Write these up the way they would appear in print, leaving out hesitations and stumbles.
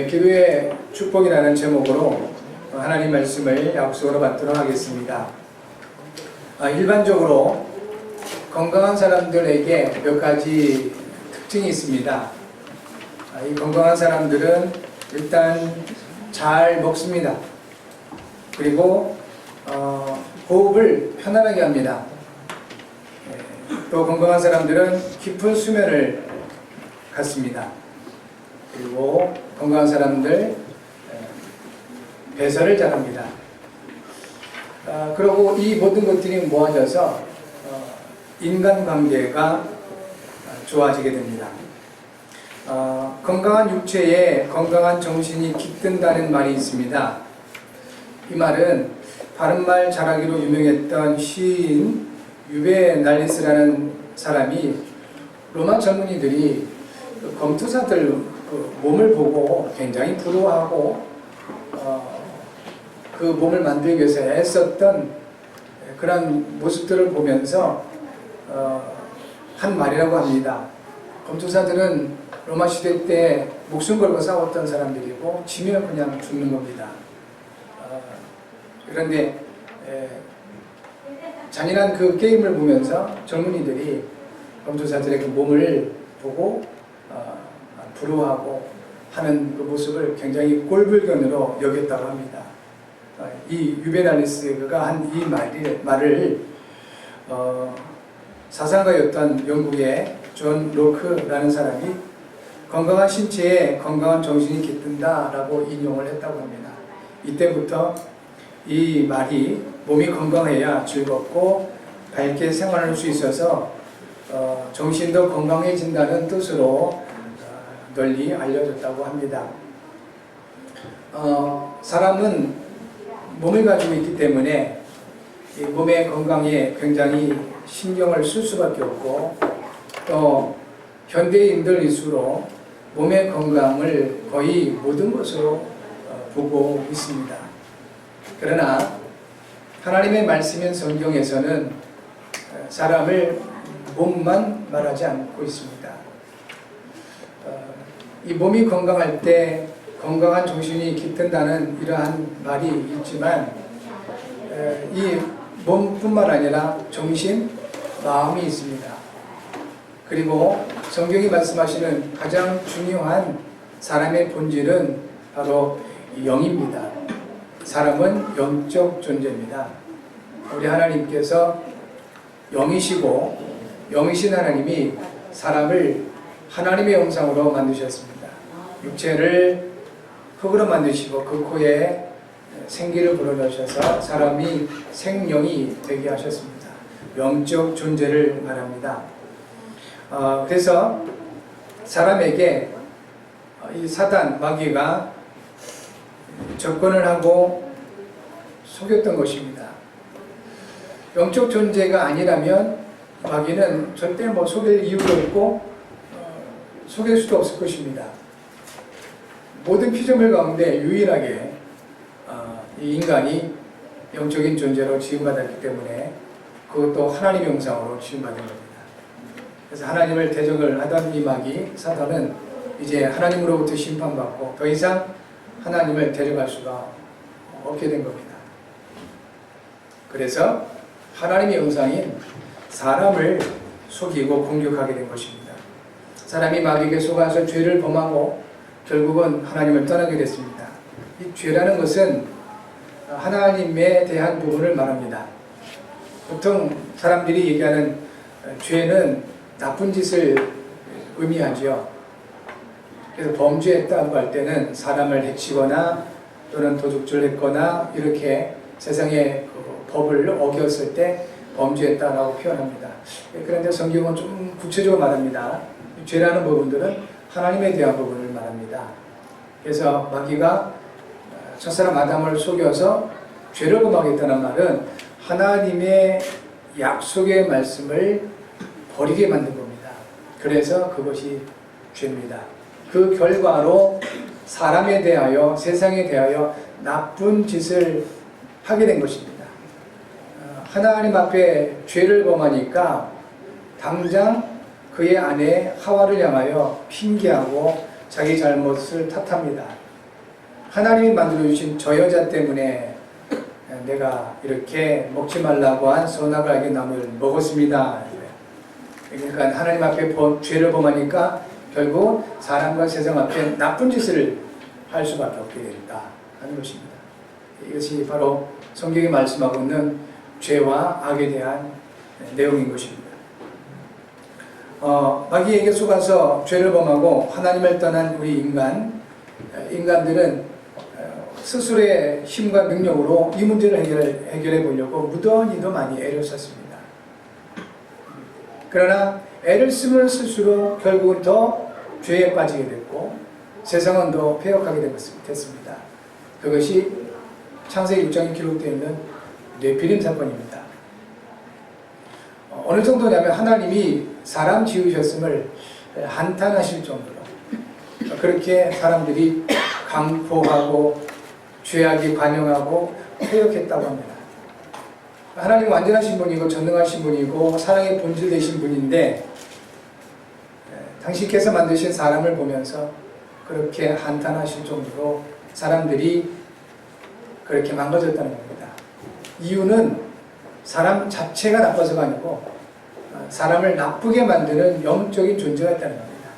기도의 축복이라는 제목으로 하나님 말씀을 약속으로 받도록 하겠습니다. 일반적으로 건강한 사람들에게 몇 가지 특징이 있습니다. 이 건강한 사람들은 일단 잘 먹습니다. 그리고 호흡을 편안하게 합니다. 또 건강한 사람들은 깊은 수면을 갖습니다. 그리고 건강한 사람들 배설을 잘합니다. 그리고 이 모든 것들이 모아져서 인간관계가 좋아지게 됩니다. 건강한 육체에 건강한 정신이 깃든다는 말이 있습니다. 이 말은 바른말 잘하기로 유명했던 시인 유베날리스라는 사람이 로마 젊은이들이 검투사들 몸을 보고 굉장히 부러워하고 그 몸을 만들기 위해서 애썼던 그런 모습들을 보면서 한 말이라고 합니다. 검투사들은 로마 시대 때 목숨 걸고 싸웠던 사람들이고 지면 그냥 죽는 겁니다. 그런데 잔인한 그 게임을 보면서 젊은이들이 검투사들의 그 몸을 보고 부러워하고 하는 그 모습을 굉장히 꼴불견으로 여겼다고 합니다. 이 유베날리스가 한 이 말을 사상가였던 영국의 존 로크라는 사람이 건강한 신체에 건강한 정신이 깃든다라고 인용을 했다고 합니다. 이때부터 이 말이 몸이 건강해야 즐겁고 밝게 생활할 수 있어서 정신도 건강해진다는 뜻으로 널리 알려졌다고 합니다. 사람은 몸을 가지고 있기 때문에 이 몸의 건강에 굉장히 신경을 쓸 수밖에 없고 또 현대인들일수록 몸의 건강을 거의 모든 것으로 보고 있습니다. 그러나 하나님의 말씀인 성경에서는 사람을 몸만 말하지 않고 있습니다. 이 몸이 건강할 때 건강한 정신이 깃든다는 이러한 말이 있지만 이 몸뿐만 아니라 정신, 마음이 있습니다. 그리고 성경이 말씀하시는 가장 중요한 사람의 본질은 바로 영입니다. 사람은 영적 존재입니다. 우리 하나님께서 영이시고 영이신 하나님이 사람을 하나님의 형상으로 만드셨습니다. 육체를 흙으로 만드시고 그 코에 생기를 불어넣으셔서 사람이 생명이 되게 하셨습니다. 영적 존재를 말합니다. 그래서 사람에게 이 사단, 마귀가 접근을 하고 속였던 것입니다. 영적 존재가 아니라면 마귀는 절대 속일 이유도 없고 속일 수도 없을 것입니다. 모든 피조물 가운데 유일하게 이 인간이 영적인 존재로 지음받았기 때문에 그것도 하나님의 형상으로 지음받은 겁니다. 그래서 하나님을 대적을 하던 이 마귀 사단은 이제 하나님으로부터 심판받고 더 이상 하나님을 대적할 수가 없게 된 겁니다. 그래서 하나님의 형상인 사람을 속이고 공격하게 된 것입니다. 사람이 마귀에게 속아서 죄를 범하고 결국은 하나님을 떠나게 됐습니다. 이 죄라는 것은 하나님에 대한 부분을 말합니다. 보통 사람들이 얘기하는 죄는 나쁜 짓을 의미하죠. 그래서 범죄했다고 할 때는 사람을 해치거나 또는 도둑질 했거나 이렇게 세상의 법을 어겼을 때 범죄했다라고 표현합니다. 그런데 성경은 좀 구체적으로 말합니다. 죄라는 부분들은 하나님에 대한 부분을 말합니다. 그래서 마귀가 첫사람 아담을 속여서 죄를 범하겠다는 말은 하나님의 약속의 말씀을 버리게 만든 겁니다. 그래서 그것이 죄입니다. 그 결과로 사람에 대하여 세상에 대하여 나쁜 짓을 하게 된 것입니다. 하나님 앞에 죄를 범하니까 당장 그의 아내 하와를 향하여 핑계하고 자기 잘못을 탓합니다. 하나님이 만들어주신 저 여자 때문에 내가 이렇게 먹지 말라고 한 선악을 알게 나무를 먹었습니다. 그러니까 하나님 앞에 죄를 범하니까 결국 사람과 세상 앞에 나쁜 짓을 할 수밖에 없게 된다 하는 것입니다. 이것이 바로 성경이 말씀하고 있는 죄와 악에 대한 내용인 것입니다. 마귀에게 속아서 죄를 범하고 하나님을 떠난 우리 인간들은 스스로의 힘과 능력으로 이 문제를 해결해 보려고 무던히도 많이 애를 썼습니다. 그러나 애를 쓰면 쓸수록 결국은 더 죄에 빠지게 됐고 세상은 더 폐역하게 됐습니다. 그것이 창세기 6장에 기록되어 있는 뇌피림 사건입니다. 어느 정도냐면 하나님이 사람 지으셨음을 한탄하실 정도로 그렇게 사람들이 강포하고 죄악이 관영하고 폐역했다고 합니다. 하나님 완전하신 분이고 전능하신 분이고 사랑의 본질 되신 분인데 당신께서 만드신 사람을 보면서 그렇게 한탄하실 정도로 사람들이 그렇게 망가졌다는 겁니다. 이유는 사람 자체가 나빠서가 아니고 사람을 나쁘게 만드는 영적인 존재가 있다는 겁니다.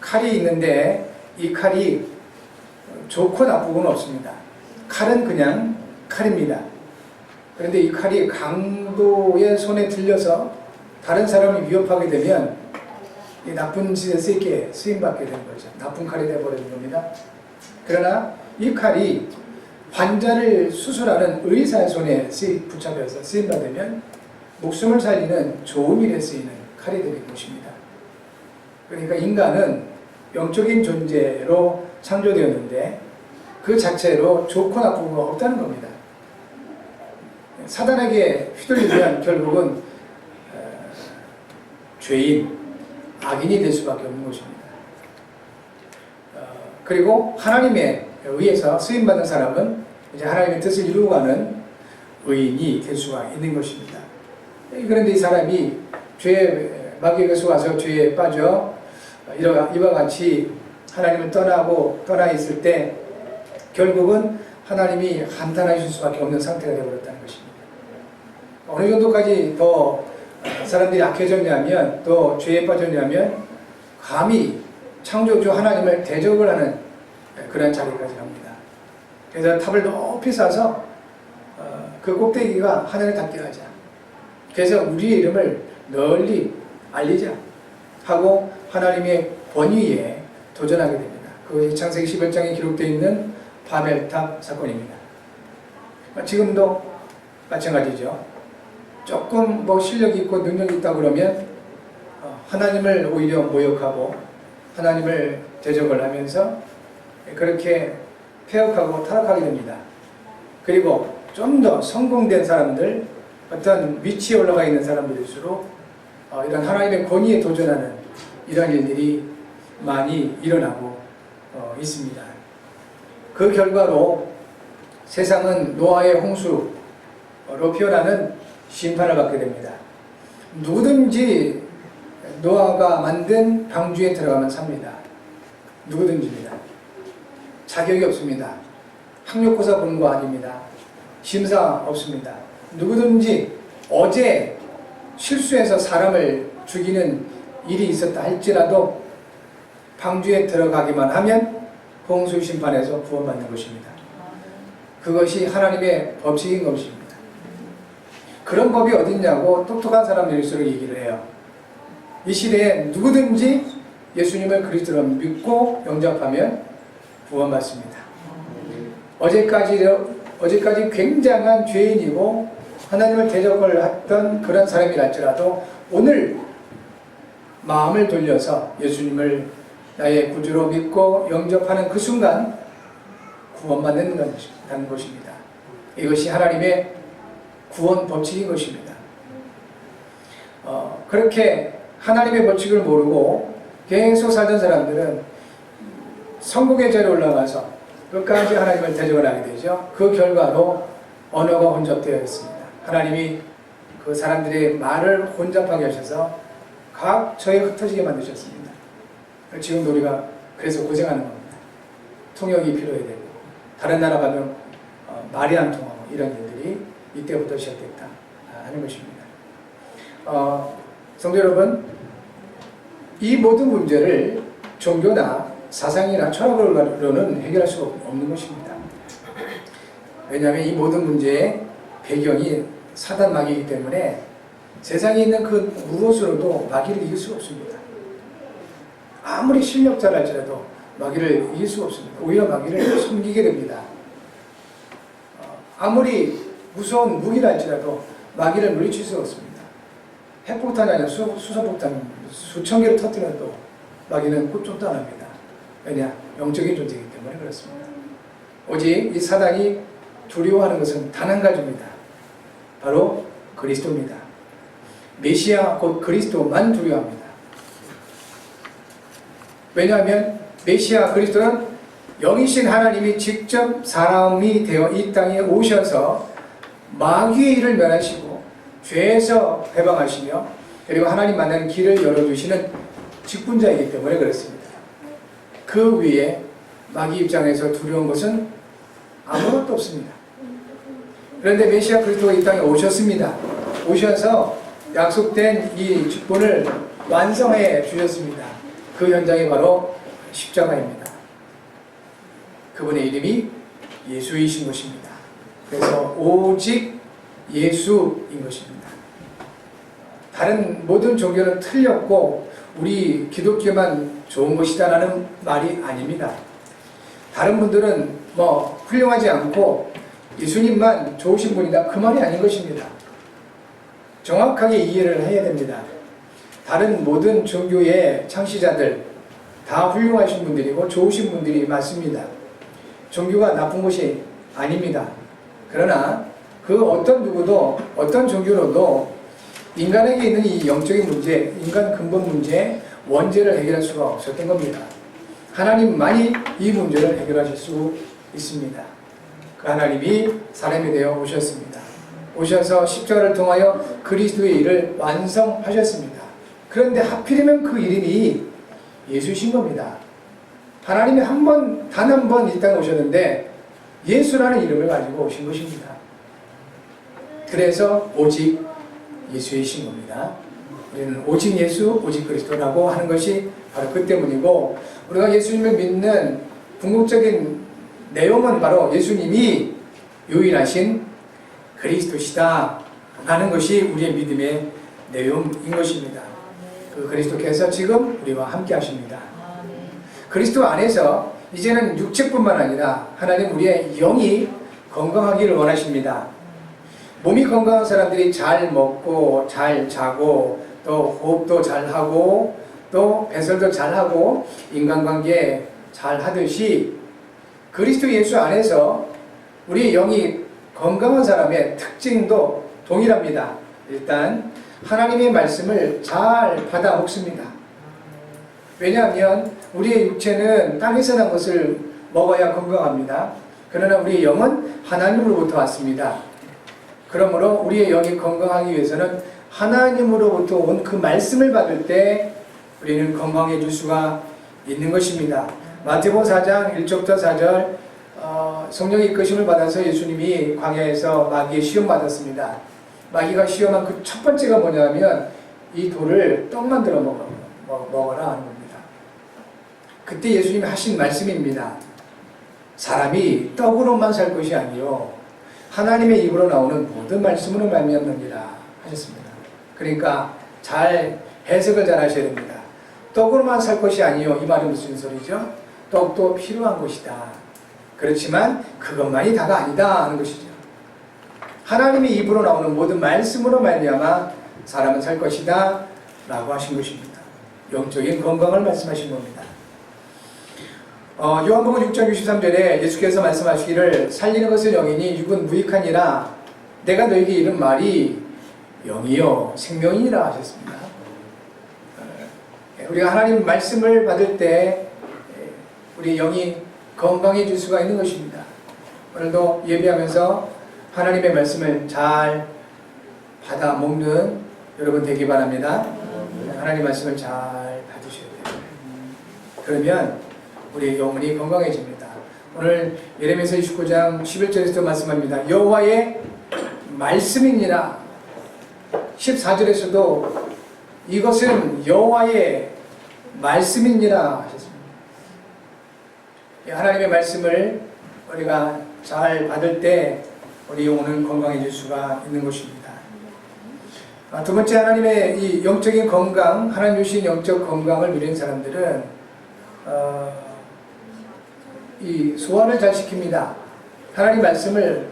칼이 있는데 이 칼이 좋고 나쁘고는 없습니다. 칼은 그냥 칼입니다. 그런데 이 칼이 강도의 손에 들려서 다른 사람을 위협하게 되면 이 나쁜 짓에 쓰임받게 되는 거죠. 나쁜 칼이 되어버리는 겁니다. 그러나 이 칼이 환자를 수술하는 의사의 손에 붙잡혀서 쓰임받으면 목숨을 살리는 좋은 일에 쓰이는 칼이 되는 것입니다. 그러니까 인간은 영적인 존재로 창조되었는데 그 자체로 좋고 나쁘고가 없다는 겁니다. 사단에게 휘둘리면 결국은 죄인, 악인이 될 수밖에 없는 것입니다. 그리고 하나님에 의해서 쓰임받은 사람은 이제 하나님의 뜻을 이루어가는 의인이 될 수가 있는 것입니다. 그런데 이 사람이 마귀에게 속아서 죄에 빠져 이와 같이 하나님을 떠나 있을 때 결국은 하나님이 한탄하실 수밖에 없는 상태가 되어버렸다는 것입니다. 어느 정도까지 더 사람들이 악해졌냐면 또 죄에 빠졌냐면 감히 창조주 하나님을 대적을 하는 그런 자리까지 갑니다. 그래서 탑을 높이 쌓아서 그 꼭대기가 하늘에 닿게 하자. 그래서 우리의 이름을 널리 알리자 하고 하나님의 권위에 도전하게 됩니다. 그 창세기 11장에 기록되어 있는 바벨탑 사건입니다. 지금도 마찬가지죠. 조금 실력이 있고 능력이 있다 그러면 하나님을 오히려 모욕하고 하나님을 대적을 하면서 그렇게 폐역하고 타락하게 됩니다. 그리고 좀 더 성공된 사람들, 어떤 위치에 올라가 있는 사람들일수록 이런 하나님의 권위에 도전하는 이런 일들이 많이 일어나고 있습니다. 그 결과로 세상은 노아의 홍수로 표현하는 심판을 받게 됩니다. 누구든지 노아가 만든 방주에 들어가면 삽니다. 누구든지입니다. 자격이 없습니다. 학력고사 보는 거 아닙니다. 심사 없습니다. 누구든지 어제 실수해서 사람을 죽이는 일이 있었다 할지라도 방주에 들어가기만 하면 홍수 심판에서 구원받는 것입니다. 그것이 하나님의 법칙인 것입니다. 그런 법이 어딨냐고 똑똑한 사람들일수록 얘기를 해요. 이 시대에 누구든지 예수님을 그리스도로 믿고 영접하면 구원받습니다. 어제까지 굉장한 죄인이고 하나님을 대적을 했던 그런 사람이랄지라도 오늘 마음을 돌려서 예수님을 나의 구주로 믿고 영접하는 그 순간 구원받는 것입니다. 이것이 하나님의 구원 법칙인 것입니다. 그렇게 하나님의 법칙을 모르고 계속 살던 사람들은 성공의 자리에 올라가서 끝까지 하나님을 대적을 하게 되죠. 그 결과로 언어가 혼잡되어 있습니다. 하나님이 그 사람들의 말을 혼잡하게 하셔서 각처에 흩어지게 만드셨습니다. 지금도 우리가 그래서 고생하는 겁니다. 통역이 필요해야 되고 다른 나라 가면 말이 안 통하고 이런 일들이 이때부터 시작됐다 하는 것입니다. 성도 여러분, 이 모든 문제를 종교나 사상이나 철학으로는 해결할 수가 없는 것입니다. 왜냐하면 이 모든 문제의 배경이 사단 마귀이기 때문에 세상에 있는 그 무엇으로도 마귀를 이길 수가 없습니다. 아무리 실력자랄지라도 마귀를 이길 수가 없습니다. 오히려 마귀를 숨기게 됩니다. 아무리 무서운 무기랄지라도 마귀를 물리칠 수가 없습니다. 핵폭탄이 아니라 수소폭탄 수천 개를 터뜨려도 마귀는 쫓도 안 합니다. 왜냐? 영적인 존재이기 때문에 그렇습니다. 오직 이 사단이 두려워하는 것은 단 한 가지입니다. 바로 그리스도입니다. 메시아 곧 그리스도만 두려워합니다. 왜냐하면 메시아 그리스도는 영이신 하나님이 직접 사람이 되어 이 땅에 오셔서 마귀의 일을 멸하시고 죄에서 해방하시며 그리고 하나님 만나는 길을 열어주시는 직분자이기 때문에 그렇습니다. 그 위에 마귀 입장에서 두려운 것은 아무것도 없습니다. 그런데 메시아 그리스도가 이 땅에 오셨습니다. 오셔서 약속된 이 직분을 완성해 주셨습니다. 그 현장이 바로 십자가입니다. 그분의 이름이 예수이신 것입니다. 그래서 오직 예수인 것입니다. 다른 모든 종교는 틀렸고 우리 기독교만 좋은 것이다라는 말이 아닙니다. 다른 분들은 훌륭하지 않고 예수님만 좋으신 분이다 그 말이 아닌 것입니다. 정확하게 이해를 해야 됩니다. 다른 모든 종교의 창시자들 다 훌륭하신 분들이고 좋으신 분들이 맞습니다. 종교가 나쁜 것이 아닙니다. 그러나 그 어떤 누구도 어떤 종교로도 인간에게 있는 이 영적인 문제, 인간 근본 문제, 원죄를 해결할 수가 없었던 겁니다. 하나님만이 이 문제를 해결하실 수 있습니다. 그 하나님이 사람이 되어 오셨습니다. 오셔서 십자가를 통하여 그리스도의 일을 완성하셨습니다. 그런데 하필이면 그 이름이 예수이신 겁니다. 하나님이 단 한 번 이 땅에 오셨는데 예수라는 이름을 가지고 오신 것입니다. 그래서 오직 예수이신 겁니다. 우리는 오직 예수, 오직 그리스도라고 하는 것이 바로 그 때문이고 우리가 예수님을 믿는 궁극적인 내용은 바로 예수님이 유일하신 그리스도시다 하는 것이 우리의 믿음의 내용인 것입니다. 그 그리스도께서 지금 우리와 함께 하십니다. 그리스도 안에서 이제는 육체뿐만 아니라 하나님 우리의 영이 건강하기를 원하십니다. 몸이 건강한 사람들이 잘 먹고 잘 자고 또 호흡도 잘하고 또 배설도 잘하고 인간관계 잘하듯이 그리스도 예수 안에서 우리 영이 건강한 사람의 특징도 동일합니다. 일단 하나님의 말씀을 잘 받아 먹습니다. 왜냐하면 우리의 육체는 땅에서 난 것을 먹어야 건강합니다. 그러나 우리의 영은 하나님으로부터 왔습니다. 그러므로 우리의 영이 건강하기 위해서는 하나님으로부터 온 그 말씀을 받을 때 우리는 건강해질 수가 있는 것입니다. 마태복음 4장 1절부터 4절 성령의 이끄심을 받아서 예수님이 광야에서 마귀의 시험 받았습니다. 마귀가 시험한 그 첫 번째가 뭐냐면 이 돌을 떡 만들어 먹어라 하는 겁니다. 그때 예수님이 하신 말씀입니다. 사람이 떡으로만 살 것이 아니요 하나님의 입으로 나오는 모든 말씀으로 말미암느니라 하셨습니다. 그러니까 잘 해석을 잘 하셔야 됩니다. 떡으로만 살 것이 아니요 이 말은 무슨 소리죠? 떡도 필요한 것이다. 그렇지만 그것만이 다가 아니다 하는 것이죠. 하나님의 입으로 나오는 모든 말씀으로 말미암아 사람은 살 것이다 라고 하신 것입니다. 영적인 건강을 말씀하신 겁니다. 요한복음 6장 63절에 예수께서 말씀하시기를 살리는 것은 영이니 육은 무익하니라 내가 너에게 이른 말이 영이요 생명이니라 하셨습니다. 우리가 하나님 말씀을 받을 때 우리 영이 건강해질 수가 있는 것입니다. 오늘도 예배하면서 하나님의 말씀을 잘 받아 먹는 여러분 되기 바랍니다. 하나님 말씀을 잘 받으셔야 돼요. 그러면 우리의 영혼이 건강해집니다. 오늘 예레미야서 29장 11절에서도 말씀합니다. 여호와의 말씀이니라. 14절에서도 이것은 여호와의 말씀이니라 하셨습니다. 하나님의 말씀을 우리가 잘 받을 때 우리 영혼은 건강해질 수가 있는 것입니다. 두 번째, 하나님의 이 영적인 건강, 하나님 주신 영적 건강을 누리는 사람들은 이 소화를 잘 시킵니다. 하나님 말씀을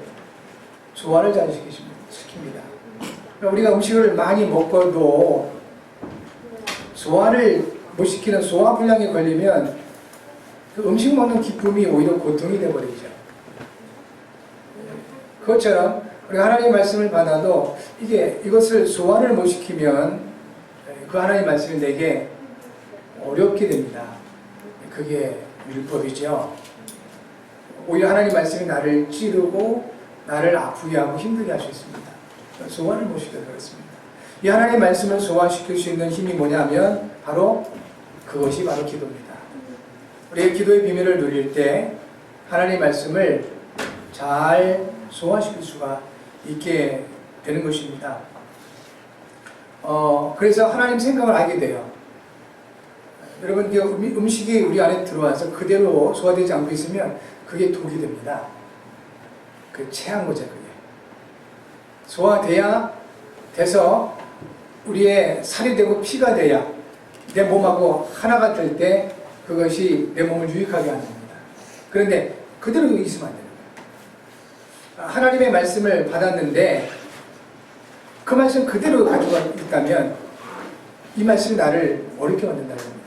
소화를 잘 시킵니다. 우리가 음식을 많이 먹어도 소화를 못 시키는 소화불량에 걸리면 그 음식 먹는 기쁨이 오히려 고통이 되어버리죠. 그것처럼 우리가 하나님의 말씀을 받아도 이것을 소화를 못 시키면 그 하나님의 말씀이 내게 어렵게 됩니다. 그게 율법이죠. 오히려 하나님 말씀이 나를 찌르고 나를 아프게 하고 힘들게 할 수 있습니다. 소화를 못 시켜서 그렇습니다. 이 하나님의 말씀을 소화시킬 수 있는 힘이 뭐냐면 그것이 바로 기도입니다. 우리의 기도의 비밀을 누릴 때 하나님의 말씀을 잘 소화시킬 수가 있게 되는 것입니다. 그래서 하나님 생각을 하게 돼요. 여러분, 음식이 우리 안에 들어와서 그대로 소화되지 않고 있으면 그게 독이 됩니다. 그 체한 거죠, 그게. 돼서 우리의 살이 되고 피가 돼야 내 몸하고 하나가 될 때 그것이 내 몸을 유익하게 하는 겁니다. 그런데 그대로 있으면 안 되는 거예요. 하나님의 말씀을 받았는데 그 말씀 그대로 가지고 있다면 이 말씀이 나를 어렵게 만든다는 겁니다.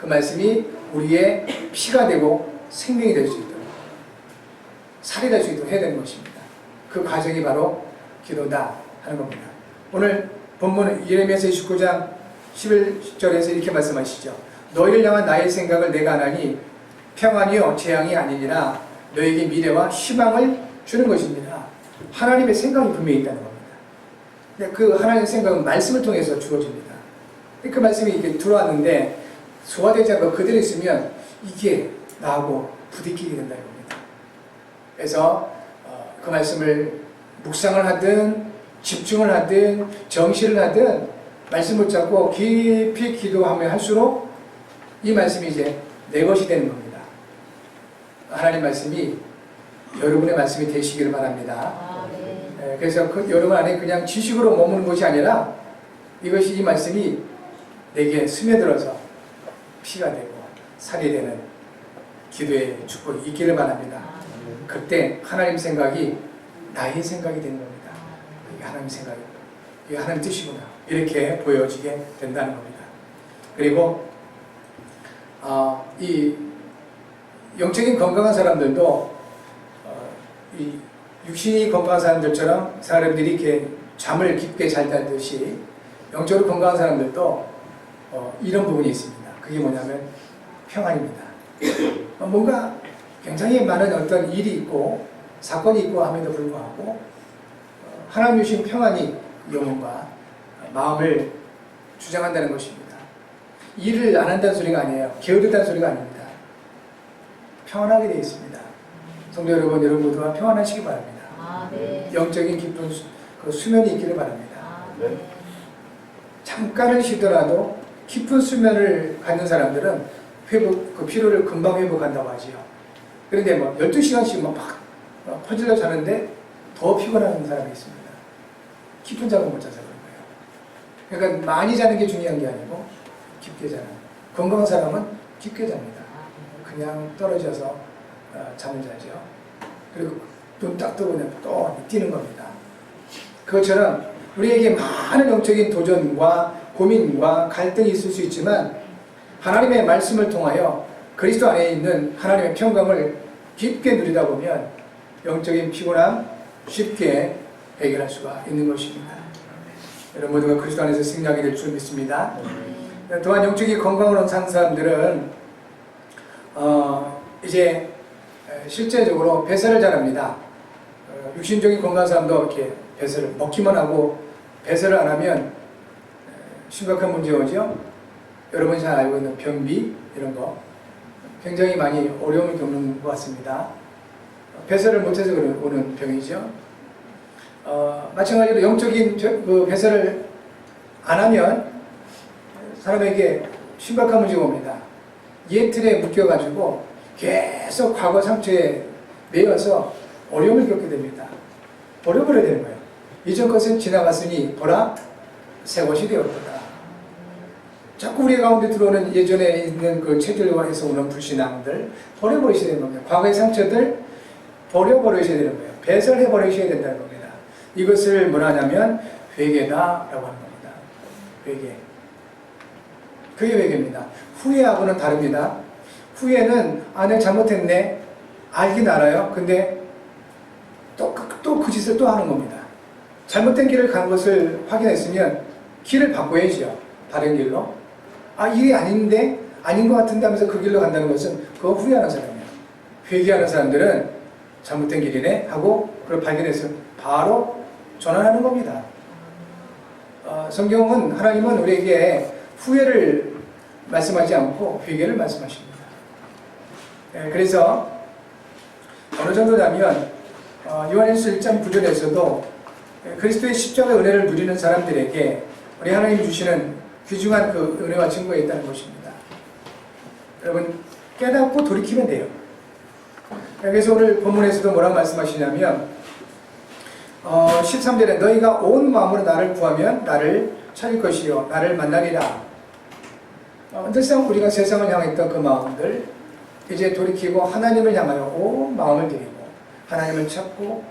그 말씀이 우리의 피가 되고 생명이 될 수 있도록, 살이 될 수 있도록 해야 되는 것입니다. 그 과정이 바로 기도다 하는 겁니다. 오늘 본문 예레미야서 29장 11절에서 이렇게 말씀하시죠. 너희를 향한 나의 생각을 내가 아나니 평안이요 재앙이 아니니라. 너에게 미래와 희망을 주는 것입니다. 하나님의 생각이 분명히 있다는 겁니다. 근데 그 하나님의 생각은 말씀을 통해서 주어집니다. 그 말씀이 이렇게 들어왔는데 소화되지 않고 그대로 있으면 이게 나하고 부딪히게 된다는 겁니다. 그래서 그 말씀을 묵상을 하든 집중을 하든 정시를 하든 말씀 붙잡고 깊이 기도하면 할수록 이 말씀이 이제 내 것이 되는 겁니다. 하나님 말씀이 여러분의 말씀이 되시기를 바랍니다. 그래서 여러분 안에 그냥 지식으로 머무는 것이 아니라 이 말씀이 내게 스며들어서 피가 되고 살이 되는 기도의 축복이 있기를 바랍니다. 그때 하나님 생각이 나의 생각이 되는 겁니다. 이게 하나님 생각이고 이게 하나님 뜻이구나 이렇게 보여지게 된다는 겁니다. 그리고 이 영적인 건강한 사람들도 이 육신이 건강한 사람들처럼 사람들이 이렇게 잠을 깊게 잘 자듯이 영적으로 건강한 사람들도 이런 부분이 있습니다. 그게 뭐냐면 평안입니다. 뭔가 굉장히 많은 어떤 일이 있고 사건이 있고 함에도 불구하고 하나님 주신 평안이 영혼과 마음을 주장한다는 것입니다. 일을 안 한다는 소리가 아니에요. 게으르다는 소리가 아닙니다. 평안하게 되어 있습니다. 성도 여러분 모두가 평안하시기 바랍니다. 네. 영적인 깊은 그 수면이 있기를 바랍니다. 네. 잠깐을 쉬더라도 깊은 수면을 갖는 사람들은 그 피로를 금방 회복한다고 하지요. 그런데 12시간씩 막 퍼질러 자는데 더 피곤한 사람이 있습니다. 깊은 잠을 못 자서 그런 거예요. 그러니까 많이 자는 게 중요한 게 아니고 깊게 자는. 건강한 사람은 깊게 잡니다. 그냥 떨어져서 잠을 자죠. 그리고 눈 딱 뜨고 또 뛰는 겁니다. 그것처럼 우리에게 많은 영적인 도전과 고민과 갈등이 있을 수 있지만 하나님의 말씀을 통하여 그리스도 안에 있는 하나님의 평강을 깊게 누리다 보면 영적인 피곤함 쉽게 해결할 수가 있는 것입니다. 여러분 모두가 그리스도 안에서 승리하게 될 줄 믿습니다. 또한 영적인 건강을 얻은 사람들은 이제 실제적으로 배설을 잘합니다. 육신적인 건강한 사람도 이렇게 배설을 먹기만 하고 배설을 안 하면 심각한 문제가 오죠. 여러분이 잘 알고 있는 변비 이런 거 굉장히 많이 어려움을 겪는 것 같습니다. 배설을 못해서 오는 병이죠. 마찬가지로 영적인 그 배설을 안 하면 사람에게 심각한 문제가 옵니다. 옛 틀에 묶여가지고 계속 과거 상처에 매여서 어려움을 겪게 됩니다. 버려버려야 되는 거예요. 이전 것은 지나갔으니 보라 새 것이 되었도다. 자꾸 우리 가운데 들어오는 예전에 있는 그 체질화해서 오는 불신앙들 버려버리셔야 되는 겁니다. 과거의 상처들 버려버리셔야 되는 거예요. 배설해버리셔야 된다는 겁니다. 이것을 뭐라 하냐면 회개다라고 하는 겁니다. 회개. 그게 회개입니다. 후회하고는 다릅니다. 후회는 내가 잘못했네. 알긴 알아요. 근데 또 그 짓을 또 하는 겁니다. 잘못된 길을 간 것을 확인했으면 길을 바꿔야죠. 다른 길로. 이게 아닌데 아닌 것 같은데 하면서 그 길로 간다는 것은 그거 후회하는 사람이에요. 회개하는 사람들은 잘못된 길이네 하고 그걸 발견해서 바로 전환하는 겁니다. 성경은 하나님은 우리에게 후회를 말씀하지 않고 회개를 말씀하십니다. 그래서 어느 정도냐면 요한일서 1장 9절에서도 그리스도의 십자가의 은혜를 누리는 사람들에게 우리 하나님이 주시는 귀중한 그 은혜와 증거가 있다는 것입니다. 여러분 깨닫고 돌이키면 돼요. 그래서 오늘 본문에서도 뭐라고 말씀하시냐면 13절에 너희가 온 마음으로 나를 구하면 나를 찾을 것이요 나를 만나리라. 늘상 우리가 세상을 향했던 그 마음들 이제 돌이키고 하나님을 향하여 온 마음을 드리고 하나님을 찾고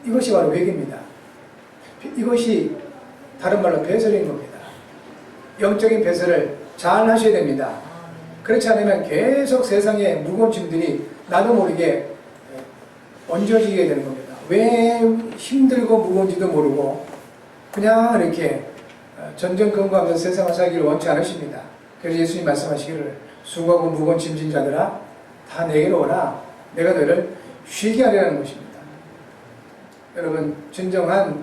이것이 바로 회개입니다. 이것이 다른 말로 배설인 겁니다. 영적인 배설을 잘 하셔야 됩니다. 그렇지 않으면 계속 세상의 무거운 짐들이 나도 모르게 얹어지게 되는 겁니다. 왜 힘들고 무거운지도 모르고 그냥 이렇게 전전긍긍하면서 세상을 살기를 원치 않으십니다. 그래서 예수님 말씀하시기를 수고하고 무거운 짐진 자들아 다 내게로 오라. 내가 너를 쉬게 하려는 것입니다. 여러분 진정한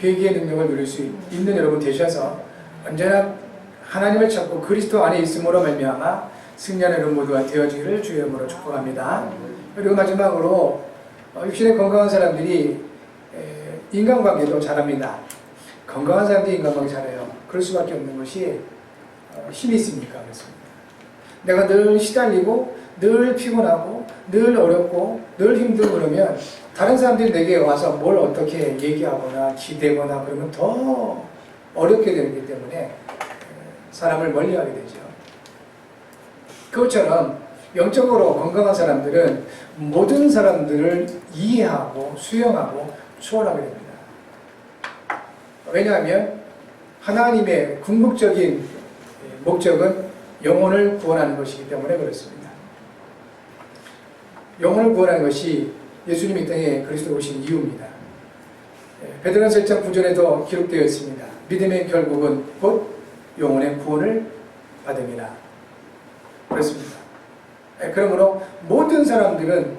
회개의 능력을 누릴 수 있는 여러분 되셔서 언제나 하나님을 찾고 그리스도 안에 있음으로 말미암아 승리하는 여러분 모두가 되어지기를 주의 이름으로 축복합니다. 그리고 마지막으로 육신에 건강한 사람들이 인간관계도 잘합니다. 건강한 사람들이 인간관계 잘해요. 그럴 수밖에 없는 것이 힘이 있으니까 그렇습니다. 내가 늘 시달리고 늘 피곤하고 늘 어렵고 늘 힘들고 그러면 다른 사람들이 내게 와서 뭘 어떻게 얘기하거나 기대거나 그러면 더 어렵게 되기 때문에 사람을 멀리하게 되죠. 그것처럼 영적으로 건강한 사람들은 모든 사람들을 이해하고 수용하고 초월하게 됩니다. 왜냐하면 하나님의 궁극적인 목적은 영혼을 구원하는 것이기 때문에 그렇습니다. 영혼을 구원하는 것이 예수님이 이 땅에 그리스도로 오신 이유입니다. 베드로전서 1장 9절에도 기록되어 있습니다. 믿음의 결국은 곧 영혼의 구원을 받음이라. 그렇습니다. 그러므로 모든 사람들은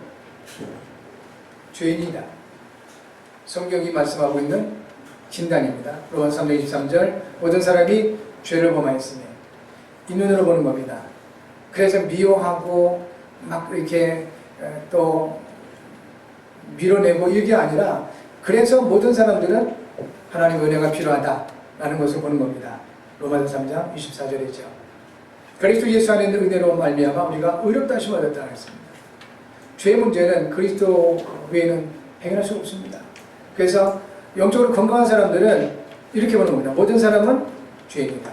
죄인이다. 성경이 말씀하고 있는 진단입니다. 로마서 3장 23절 모든 사람이 죄를 범하였으니 이 눈으로 보는 겁니다. 그래서 미워하고 막 이렇게 또 밀어내고 이게 아니라 그래서 모든 사람들은 하나님의 은혜가 필요하다라는 것을 보는 겁니다. 로마서 3장 24절이죠. 그리스도 예수 안에 있는 은혜로 말미암아 우리가 의롭다 하심을 얻었다고 했습니다. 죄의 문제는 그리스도 외에는 해결할 수 없습니다. 그래서 영적으로 건강한 사람들은 이렇게 보는 겁니다. 모든 사람은 죄인이다.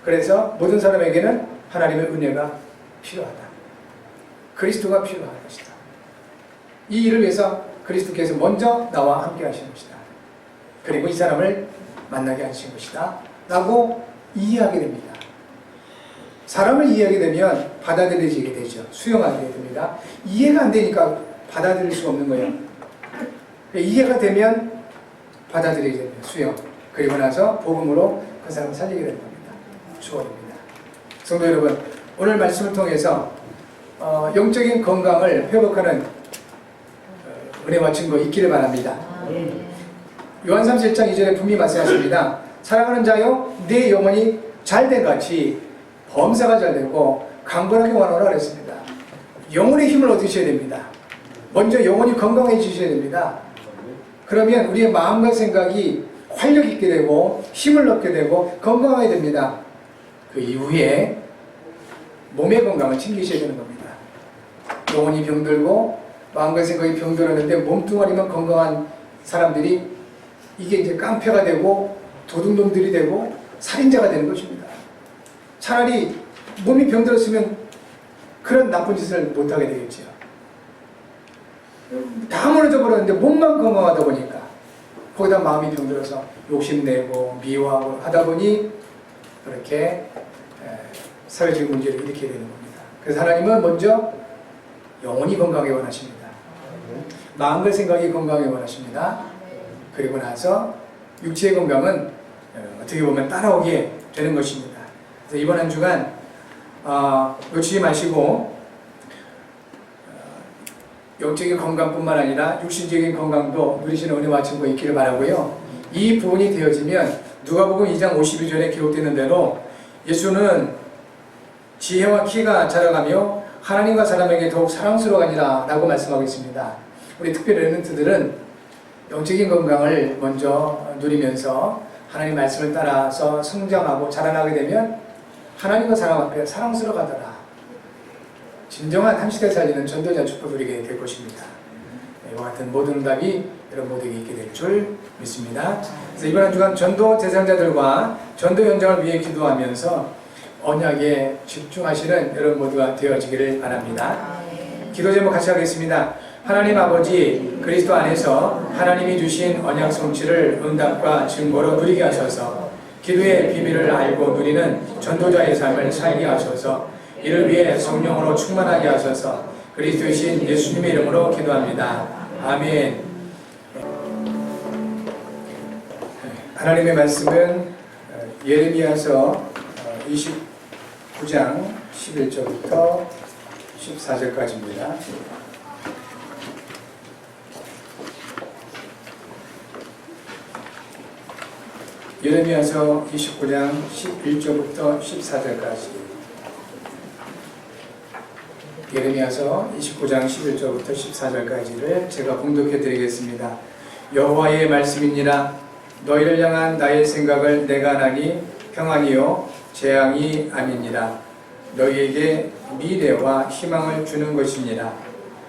그래서 모든 사람에게는 하나님의 은혜가 필요하다. 그리스도가 필요한 것이다. 이 일을 위해서 그리스도께서 먼저 나와 함께 하신 것이다. 그리고 이 사람을 만나게 하신 것이다. 라고 이해하게 됩니다. 사람을 이해하게 되면 받아들여지게 되죠. 수용하게 됩니다. 이해가 안 되니까 받아들일 수 없는 거예요. 이해가 되면 받아들이게 됩니다. 수용. 그리고 나서 복음으로 그 사람을 살리게 되는 겁니다. 축원입니다. 성도 여러분, 오늘 말씀을 통해서 영적인 건강을 회복하는 은혜와 증거 있기를 바랍니다. 요한 3장 2절에 분명히 말씀하십니다. 사랑하는 자여 내 영혼이 잘된 같이 범사가 잘되고 강건하게 원하라 그랬습니다. 영혼의 힘을 얻으셔야 됩니다. 먼저 영혼이 건강해지셔야 됩니다. 그러면 우리의 마음과 생각이 활력 있게 되고 힘을 얻게 되고 건강하게 됩니다. 그 이후에 몸의 건강을 챙기셔야 되는 겁니다. 영혼이 병들고 마음과 생각이 병들었는데 몸뚱아리만 건강한 사람들이 이게 이제 깡패가 되고 도둑놈들이 되고 살인자가 되는 것입니다. 차라리 몸이 병들었으면 그런 나쁜 짓을 못하게 되겠죠. 다 무너져 버렸는데 몸만 건강하다 보니까 거기다 마음이 병들어서 욕심내고 미워하고 하다 보니 그렇게 사회적인 문제를 일으키게 되는 겁니다. 그래서 하나님은 먼저 영혼이 건강하게 원하십니다. 마음과 생각이 건강하게 원하십니다. 그리고 나서 육체의 건강은 어떻게 보면 따라오게 되는 것입니다. 그래서 이번 한 주간 놓치지 마시고 영적인 건강뿐만 아니라 육신적인 건강도 누리시는 은혜와 증거 있기를 바라고요. 이 부분이 되어지면 누가복음 2장 52절에 기록되는 대로 예수는 지혜와 키가 자라가며 하나님과 사람에게 더욱 사랑스러워하니라 라고 말씀하고 있습니다. 우리 특별히 렘넌트들은 영적인 건강을 먼저 누리면서 하나님 말씀을 따라서 성장하고 자라나게 되면 하나님과 사람 앞에 사랑스러워하더라. 진정한 한 시대 살리는 전도자 축복을 누리게 될 것입니다. 이와 같은 모든 응답이 여러분 모두에게 있게 될 줄 믿습니다. 그래서 이번 한 주간 전도 대상자들과 전도 현장을 위해 기도하면서 언약에 집중하시는 여러분 모두가 되어지기를 바랍니다. 기도 제목 같이 하겠습니다. 하나님 아버지, 그리스도 안에서 하나님이 주신 언약 성취를 응답과 증거로 누리게 하셔서 기도의 비밀을 알고 누리는 전도자의 삶을 살게 하셔서 이를 위해 성령으로 충만하게 하셔서 그리스도이신 예수님의 이름으로 기도합니다. 아멘. 하나님의 말씀은 예레미야서 29장 11절부터 14절까지입니다. 예레미야서 29장 11절부터 14절까지. 예레미야서 29장 11절부터 14절까지를 제가 봉독해 드리겠습니다. 여호와의 말씀이니라. 너희를 향한 나의 생각을 내가 나니 평안이요 재앙이 아니니라. 너희에게 미래와 희망을 주는 것이니라.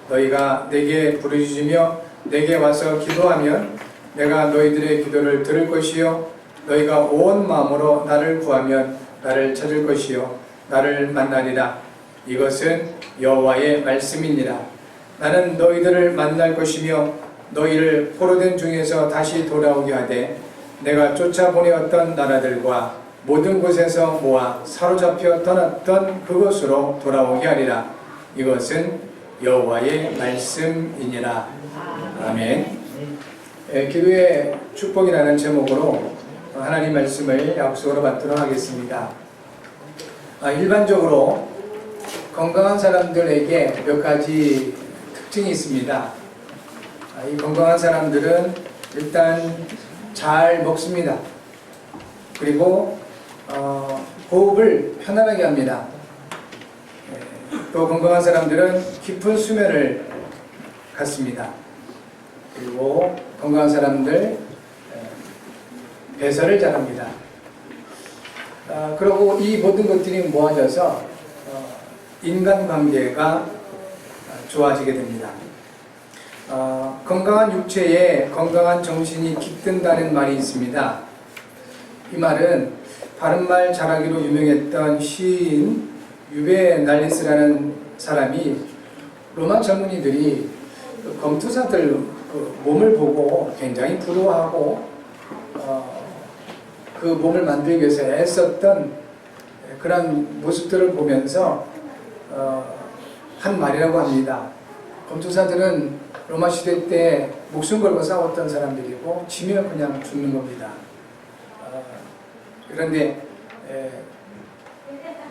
너희가 내게 부르짖으며 내게 와서 기도하면 내가 너희들의 기도를 들을 것이요 너희가 온 마음으로 나를 구하면 나를 찾을 것이요 나를 만나리라. 이것은 여호와의 말씀이니라. 나는 너희들을 만날 것이며 너희를 포로된 중에서 다시 돌아오게 하되 내가 쫓아보내었던 나라들과 모든 곳에서 모아 사로잡혀 떠났던 그곳으로 돌아오게 하리라. 이것은 여호와의 말씀이니라. 아멘. 기도의 축복이라는 제목으로 하나님 말씀을 약속으로 받도록 하겠습니다. 일반적으로 건강한 사람들에게 몇 가지 특징이 있습니다. 이 건강한 사람들은 일단 잘 먹습니다. 그리고 호흡을 편안하게 합니다. 또 건강한 사람들은 깊은 수면을 갖습니다. 그리고 건강한 사람들 배설을 잘합니다. 그리고 이 모든 것들이 모아져서 인간관계가 좋아지게 됩니다. 건강한 육체에 건강한 정신이 깃든다는 말이 있습니다. 이 말은 바른말 잘하기로 유명했던 시인 유베날리스라는 사람이 로마 젊은이들이 검투사들 몸을 보고 굉장히 부러워하고 그 몸을 만들기 위해서 애썼던 그런 모습들을 보면서 한 말이라고 합니다. 검투사들은 로마 시대 때 목숨 걸고 싸웠던 사람들이고 지면 그냥 죽는 겁니다. 그런데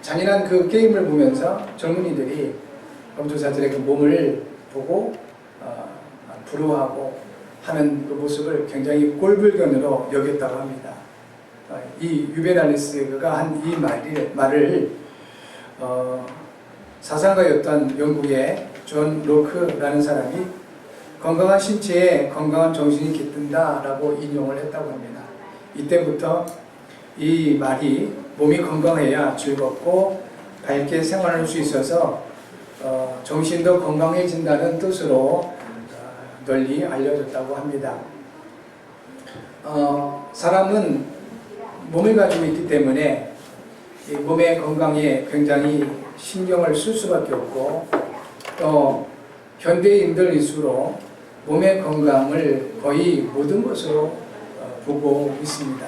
잔인한 그 게임을 보면서 젊은이들이 검투사들의 그 몸을 보고 부러워하고 하는 그 모습을 굉장히 꼴불견으로 여겼다고 합니다. 이 유베날리스가 한 이 말을 사상가였던 영국의 존 로크라는 사람이 건강한 신체에 건강한 정신이 깃든다라고 인용을 했다고 합니다. 이때부터 이 말이 몸이 건강해야 즐겁고 밝게 생활할 수 있어서 정신도 건강해진다는 뜻으로 널리 알려졌다고 합니다. 사람은 몸을 가지고 있기 때문에 이 몸의 건강에 굉장히 신경을 쓸 수밖에 없고, 또 현대인들일수록 몸의 건강을 거의 모든 것으로 보고 있습니다.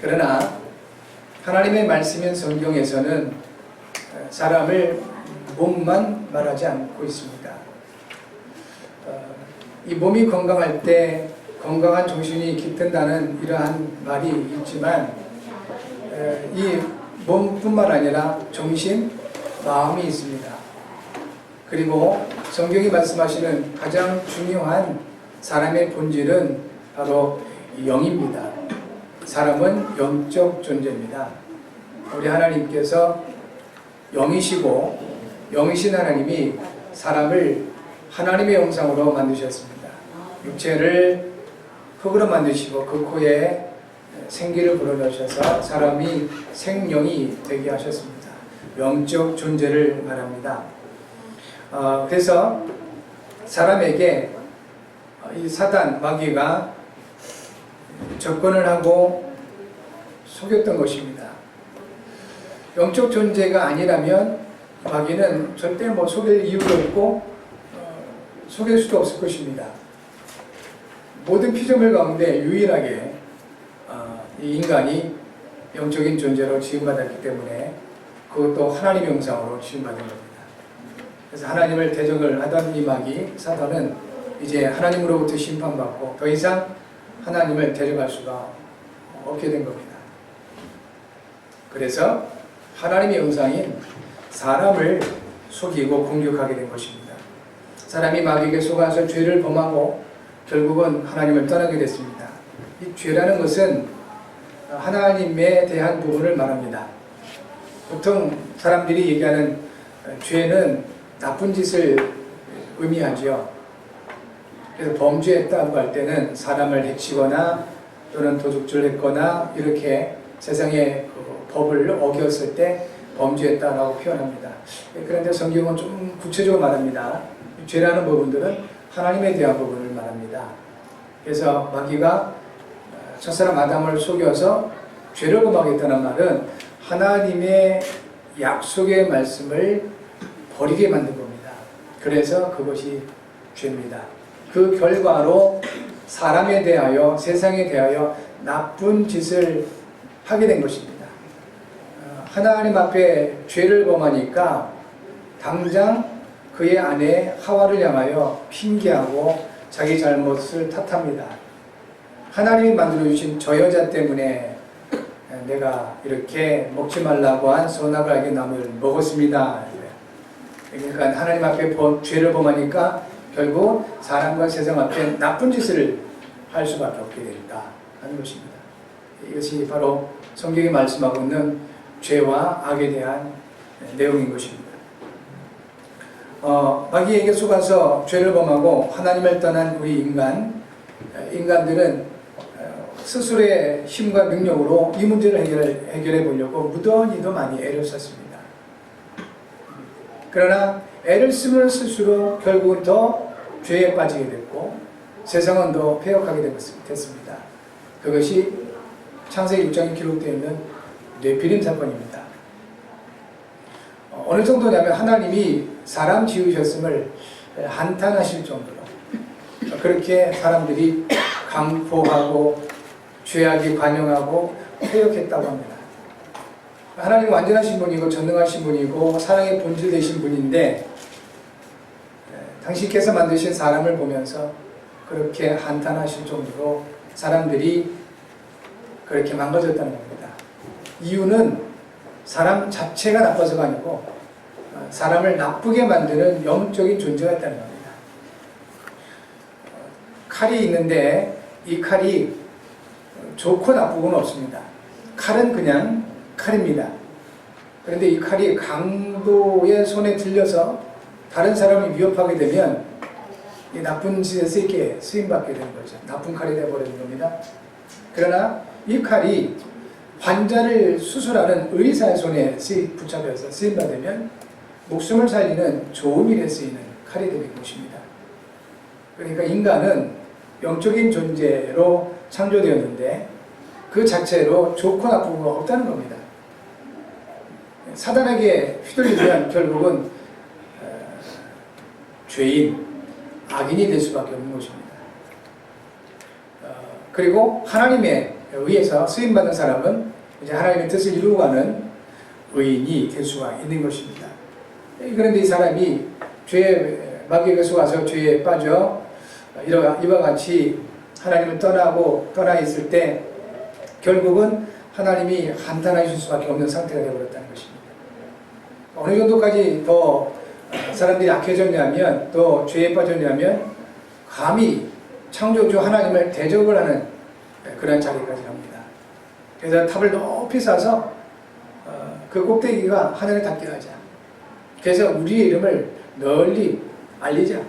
그러나 하나님의 말씀인 성경에서는 사람을 몸만 말하지 않고 있습니다. 이 몸이 건강할 때 건강한 정신이 깃든다는 이러한 말이 있지만, 이 몸뿐만 아니라 정신, 마음이 있습니다. 그리고 성경이 말씀하시는 가장 중요한 사람의 본질은 바로 영입니다. 사람은 영적 존재입니다. 우리 하나님께서 영이시고 영이신 하나님이 사람을 하나님의 형상으로 만드셨습니다. 육체를 흙으로 만드시고 그 코에 생기를 불어넣으셔서 사람이 생명이 되게 하셨습니다. 영적 존재를 말합니다. 그래서 사람에게 이 사단, 마귀가 접근을 하고 속였던 것입니다. 영적 존재가 아니라면 마귀는 절대 속일 이유도 없고 속일 수도 없을 것입니다. 모든 피조물 가운데 유일하게 이 인간이 영적인 존재로 지음받았기 때문에 그것도 하나님의 형상으로 지음받은 겁니다. 그래서 하나님을 대적을 하던 이 마귀, 사단은 이제 하나님으로부터 심판받고 더 이상 하나님을 대적할 수가 없게 된 겁니다. 그래서 하나님의 형상인 사람을 속이고 공격하게 된 것입니다. 사람이 마귀에게 속아서 죄를 범하고 결국은 하나님을 떠나게 됐습니다. 이 죄라는 것은 하나님에 대한 부분을 말합니다. 보통 사람들이 얘기하는 죄는 나쁜 짓을 의미하지요. 그래서 범죄했다고 할 때는 사람을 해치거나 또는 도둑질했거나 이렇게 세상의 법을 어겼을 때 범죄했다라고 표현합니다. 그런데 성경은 좀 구체적으로 말합니다. 죄라는 부분들은 하나님에 대한 부분을 말합니다. 그래서 마귀가 첫사람 아담을 속여서 죄를 범하겠다는 말은 하나님의 약속의 말씀을 버리게 만든 겁니다. 그래서 그것이 죄입니다. 그 결과로 사람에 대하여, 세상에 대하여 나쁜 짓을 하게 된 것입니다. 하나님 앞에 죄를 범하니까 당장 그의 아내 하와를 향하여 핑계하고 자기 잘못을 탓합니다. 하나님이 만들어주신 저 여자 때문에 내가 이렇게 먹지 말라고 한 선악을 알게 나무를 먹었습니다. 그러니까 하나님 앞에 죄를 범하니까 결국 사람과 세상 앞에 나쁜 짓을 할 수밖에 없게 된다 하는 것입니다. 이것이 바로 성경이 말씀하고 있는 죄와 악에 대한 내용인 것입니다. 마귀에게 속아서 죄를 범하고 하나님을 떠난 우리 인간들은 스스로의 힘과 능력으로 이 문제를 해결해 보려고 무던히도 많이 애를 썼습니다. 그러나 애를 쓰면 쓸수록 결국은 더 죄에 빠지게 됐고 세상은 더 폐역하게 됐습니다. 그것이 창세기 6장에 기록되어 있는 뇌피림 사건입니다. 어느 정도냐면 하나님이 사람 지으셨음을 한탄하실 정도로 그렇게 사람들이 강포하고 죄악이 관영하고 폐역했다고 합니다. 하나님은 완전하신 분이고 전능하신 분이고 사랑의 본질 되신 분인데 당신께서 만드신 사람을 보면서 그렇게 한탄하실 정도로 사람들이 그렇게 망가졌다는 겁니다. 이유는 사람 자체가 나빠서가 아니고 사람을 나쁘게 만드는 영적인 존재가 있다는 겁니다. 칼이 있는데 이 칼이 좋고 나쁘고는 없습니다. 칼은 그냥 칼입니다. 그런데 이 칼이 강도의 손에 들려서 다른 사람을 위협하게 되면 이 나쁜 짓에 쓰임받게 되는 거죠. 나쁜 칼이 되어버리는 겁니다. 그러나 이 칼이 환자를 수술하는 의사의 손에 붙잡혀서 쓰임받으면 목숨을 살리는 좋은 일에 쓰이는 칼이 되는 것입니다. 그러니까 인간은 영적인 존재로 창조되었는데 그 자체로 좋고 나쁘고가 없다는 겁니다. 사단에게 휘둘리면 결국은 죄인, 악인이 될 수밖에 없는 것입니다. 그리고 하나님에 의해서 쓰임받는 사람은 이제 하나님의 뜻을 이루어가는 의인이 될 수가 있는 것입니다. 그런데 이 사람이 죄의 마귀에게 속아서 죄에 빠져 이와 같이 하나님을 떠나 있을 때 결국은 하나님이 한탄하실 수밖에 없는 상태가 되어버렸다는 것입니다. 어느 정도까지 더 사람들이 약해졌냐면, 또 죄에 빠졌냐면 감히 창조주 하나님을 대적을 하는 그런 자리까지 갑니다. 그래서 탑을 높이 쌓아서 그 꼭대기가 하늘에 닿게 하자. 그래서 우리의 이름을 널리 알리자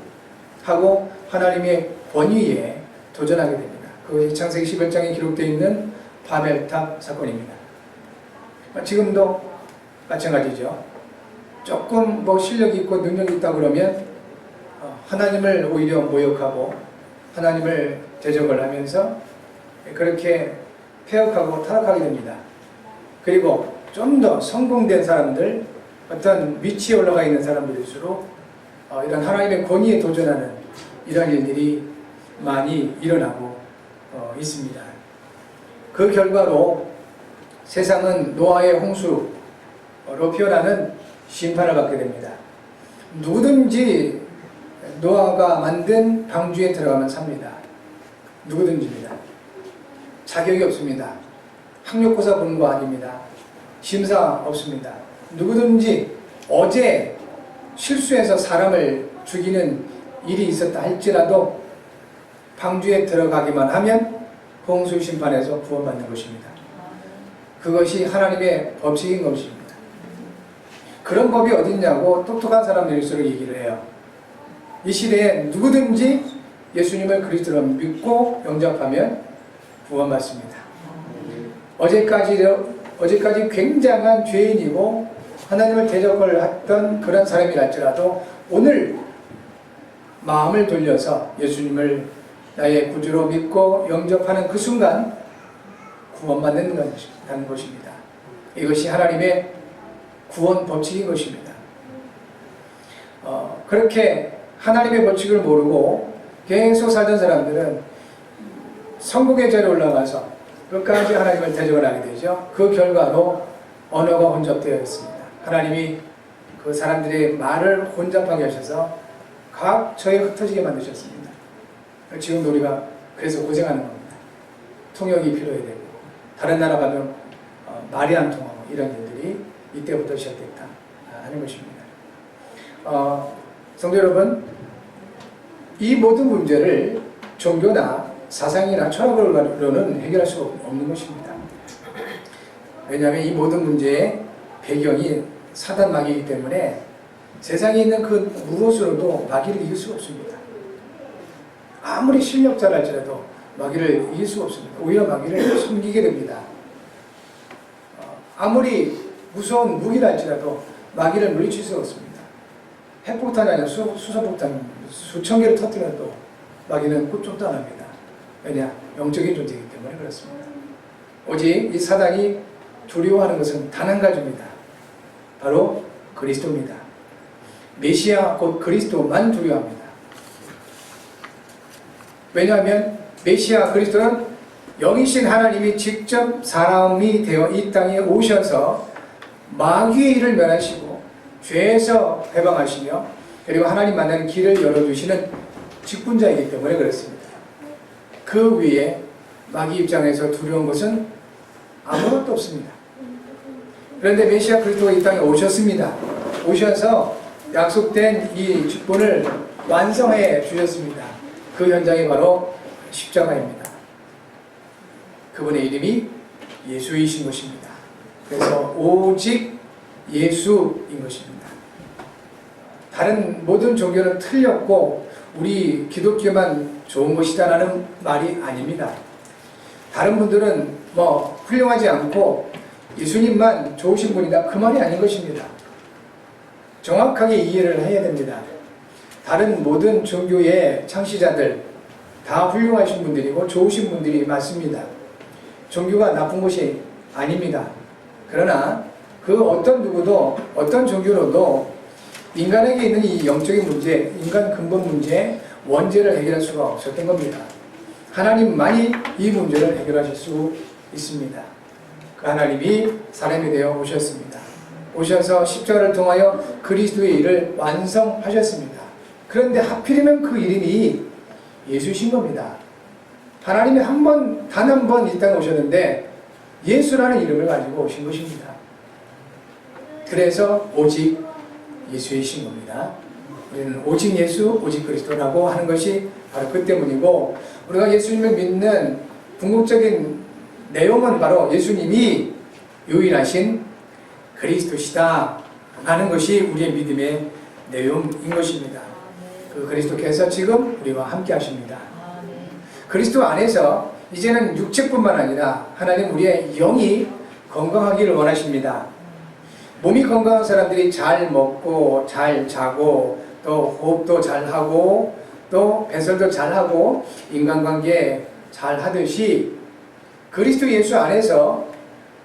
하고 하나님의 권위에 도전하게 됩니다. 그것이 창세기 11장에 기록되어 있는 바벨탑 사건입니다. 지금도 마찬가지죠. 조금 실력이 있고 능력이 있다 그러면 하나님을 오히려 모욕하고 하나님을 대적을 하면서 그렇게 폐역하고 타락하게 됩니다. 그리고 좀 더 성공된 사람들, 어떤 위치에 올라가 있는 사람들일수록 이런 하나님의 권위에 도전하는 이런 일들이 많이 일어나고 있습니다. 그 결과로 세상은 노아의 홍수로 피어나는 심판을 받게 됩니다. 누구든지 노아가 만든 방주에 들어가면 삽니다. 누구든지입니다. 자격이 없습니다. 학력고사 보는 거 아닙니다. 심사 없습니다. 누구든지 어제 실수해서 사람을 죽이는 일이 있었다 할지라도 방주에 들어가기만 하면 홍수 심판에서 구원받는 것입니다. 그것이 하나님의 법칙인 것입니다. 그런 법이 어딨냐고 똑똑한 사람들일수록 얘기를 해요. 이 시대에 누구든지 예수님을 그리스도로 믿고 영접하면 구원받습니다. 어제까지 굉장한 죄인이고 하나님을 대적을 했던 그런 사람이랄지라도 오늘 마음을 돌려서 예수님을 나의 구주로 믿고 영접하는 그 순간 구원받는 것입니다. 이것이 하나님의 구원 법칙인 것입니다. 그렇게 하나님의 법칙을 모르고 계속 살던 사람들은 성공의 자리에 올라가서 끝까지 하나님을 대적을 하게 되죠. 그 결과로 언어가 혼잡되어 있습니다. 하나님이 그 사람들의 말을 혼잡하게 하셔서 각처에 흩어지게 만드셨습니다. 지금 우리가 그래서 고생하는 겁니다. 통역이 필요해야 되고 다른 나라 가면 말이 안 통하고 이런 일들이 이때부터 시작됐다 하는 것입니다. 성도 여러분, 이 모든 문제를 종교나 사상이나 철학으로는 해결할 수 없는 것입니다. 왜냐하면 이 모든 문제의 배경이 사단 마귀이기 때문에 세상에 있는 그 무엇으로도 마귀를 이길 수가 없습니다. 아무리 실력자랄지라도 마귀를 이길 수가 없습니다. 오히려 마귀를 숨기게 됩니다. 아무리 무서운 무기랄지라도 마귀를 물리칠 수가 없습니다. 핵폭탄이 아니라 수소폭탄 수천 개를 터뜨려도 마귀는 꿀쩍도 안 합니다. 왜냐? 영적인 존재이기 때문에 그렇습니다. 오직 이 사단이 두려워하는 것은 단 한 가지입니다. 바로 그리스도입니다. 메시아 곧 그리스도만 두려워합니다. 왜냐하면 메시아 그리스도는 영이신 하나님이 직접 사람이 되어 이 땅에 오셔서 마귀의 일을 멸하시고 죄에서 해방하시며 그리고 하나님 만나는 길을 열어주시는 직분자이기 때문에 그렇습니다. 그 위에 마귀 입장에서 두려운 것은 아무것도 없습니다. 그런데 메시아 그리스도가 이 땅에 오셨습니다. 오셔서 약속된 이 직분을 완성해 주셨습니다. 그 현장이 바로 십자가입니다. 그분의 이름이 예수이신 것입니다. 그래서 오직 예수인 것입니다. 다른 모든 종교는 틀렸고 우리 기독교만 좋은 것이다라는 말이 아닙니다. 다른 분들은 훌륭하지 않고 예수님만 좋으신 분이다, 그 말이 아닌 것입니다. 정확하게 이해를 해야 됩니다. 다른 모든 종교의 창시자들 다 훌륭하신 분들이고 좋으신 분들이 맞습니다. 종교가 나쁜 것이 아닙니다. 그러나 그 어떤 누구도 어떤 종교로도 인간에게 있는 이 영적인 문제, 인간 근본 문제, 원죄를 해결할 수가 없었던 겁니다. 하나님만이 이 문제를 해결하실 수 있습니다. 그 하나님이 사람이 되어 오셨습니다. 오셔서 십자가를 통하여 그리스도의 일을 완성하셨습니다. 그런데 하필이면 그 이름이 예수신 겁니다. 하나님이 단 한 번 이 땅에 오셨는데 예수라는 이름을 가지고 오신 것입니다. 그래서 오직 예수이신 겁니다. 우리는 오직 예수, 오직 그리스도라고 하는 것이 바로 그 때문이고, 우리가 예수님을 믿는 궁극적인 내용은 바로 예수님이 유일하신 그리스도시다 라는 것이 우리의 믿음의 내용인 것입니다. 그 그리스도께서 지금 우리와 함께 하십니다. 그리스도 안에서 이제는 육체뿐만 아니라 하나님 우리의 영이 건강하기를 원하십니다. 몸이 건강한 사람들이 잘 먹고 잘 자고 또 호흡도 잘하고 또 배설도 잘하고 인간관계 잘하듯이 그리스도 예수 안에서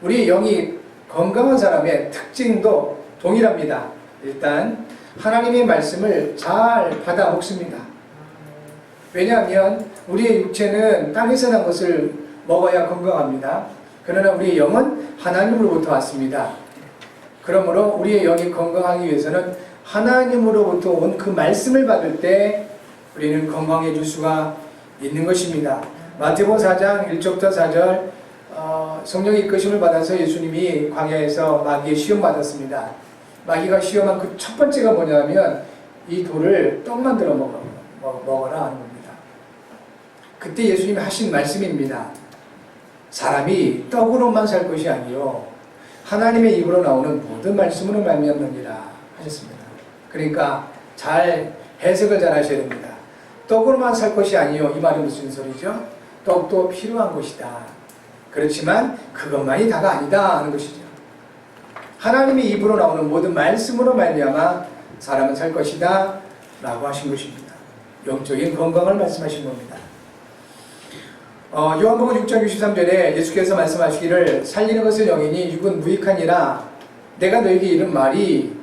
우리의 영이 건강한 사람의 특징도 동일합니다. 일단 하나님의 말씀을 잘 받아 먹습니다. 왜냐하면 우리의 육체는 땅에서 난 것을 먹어야 건강합니다. 그러나 우리의 영은 하나님으로부터 왔습니다. 그러므로 우리의 영이 건강하기 위해서는 하나님으로부터 온 그 말씀을 받을 때 우리는 건강해질 수가 있는 것입니다. 마태복음 4장 1절부터 4절 성령의 이끄심을 받아서 예수님이 광야에서 마귀의 시험 받았습니다. 마귀가 시험한 그 첫 번째가 뭐냐면 이 돌을 떡 만들어 먹어라 하는 겁니다. 그때 예수님이 하신 말씀입니다. 사람이 떡으로만 살 것이 아니요 하나님의 입으로 나오는 모든 말씀으로 말미암느니라 하셨습니다. 그러니까 잘 해석을 잘 하셔야 됩니다. 떡으로만 살 것이 아니요, 이 말이 무슨 소리죠? 떡도 필요한 것이다. 그렇지만 그것만이 다가 아니다 하는 것이죠. 하나님의 입으로 나오는 모든 말씀으로 말미암아 사람은 살 것이다 라고 하신 것입니다. 영적인 건강을 말씀하신 겁니다. 요한복음 6장 63절에 예수께서 말씀하시기를 살리는 것은 영이니 육은 무익하니라 내가 너에게 이른 말이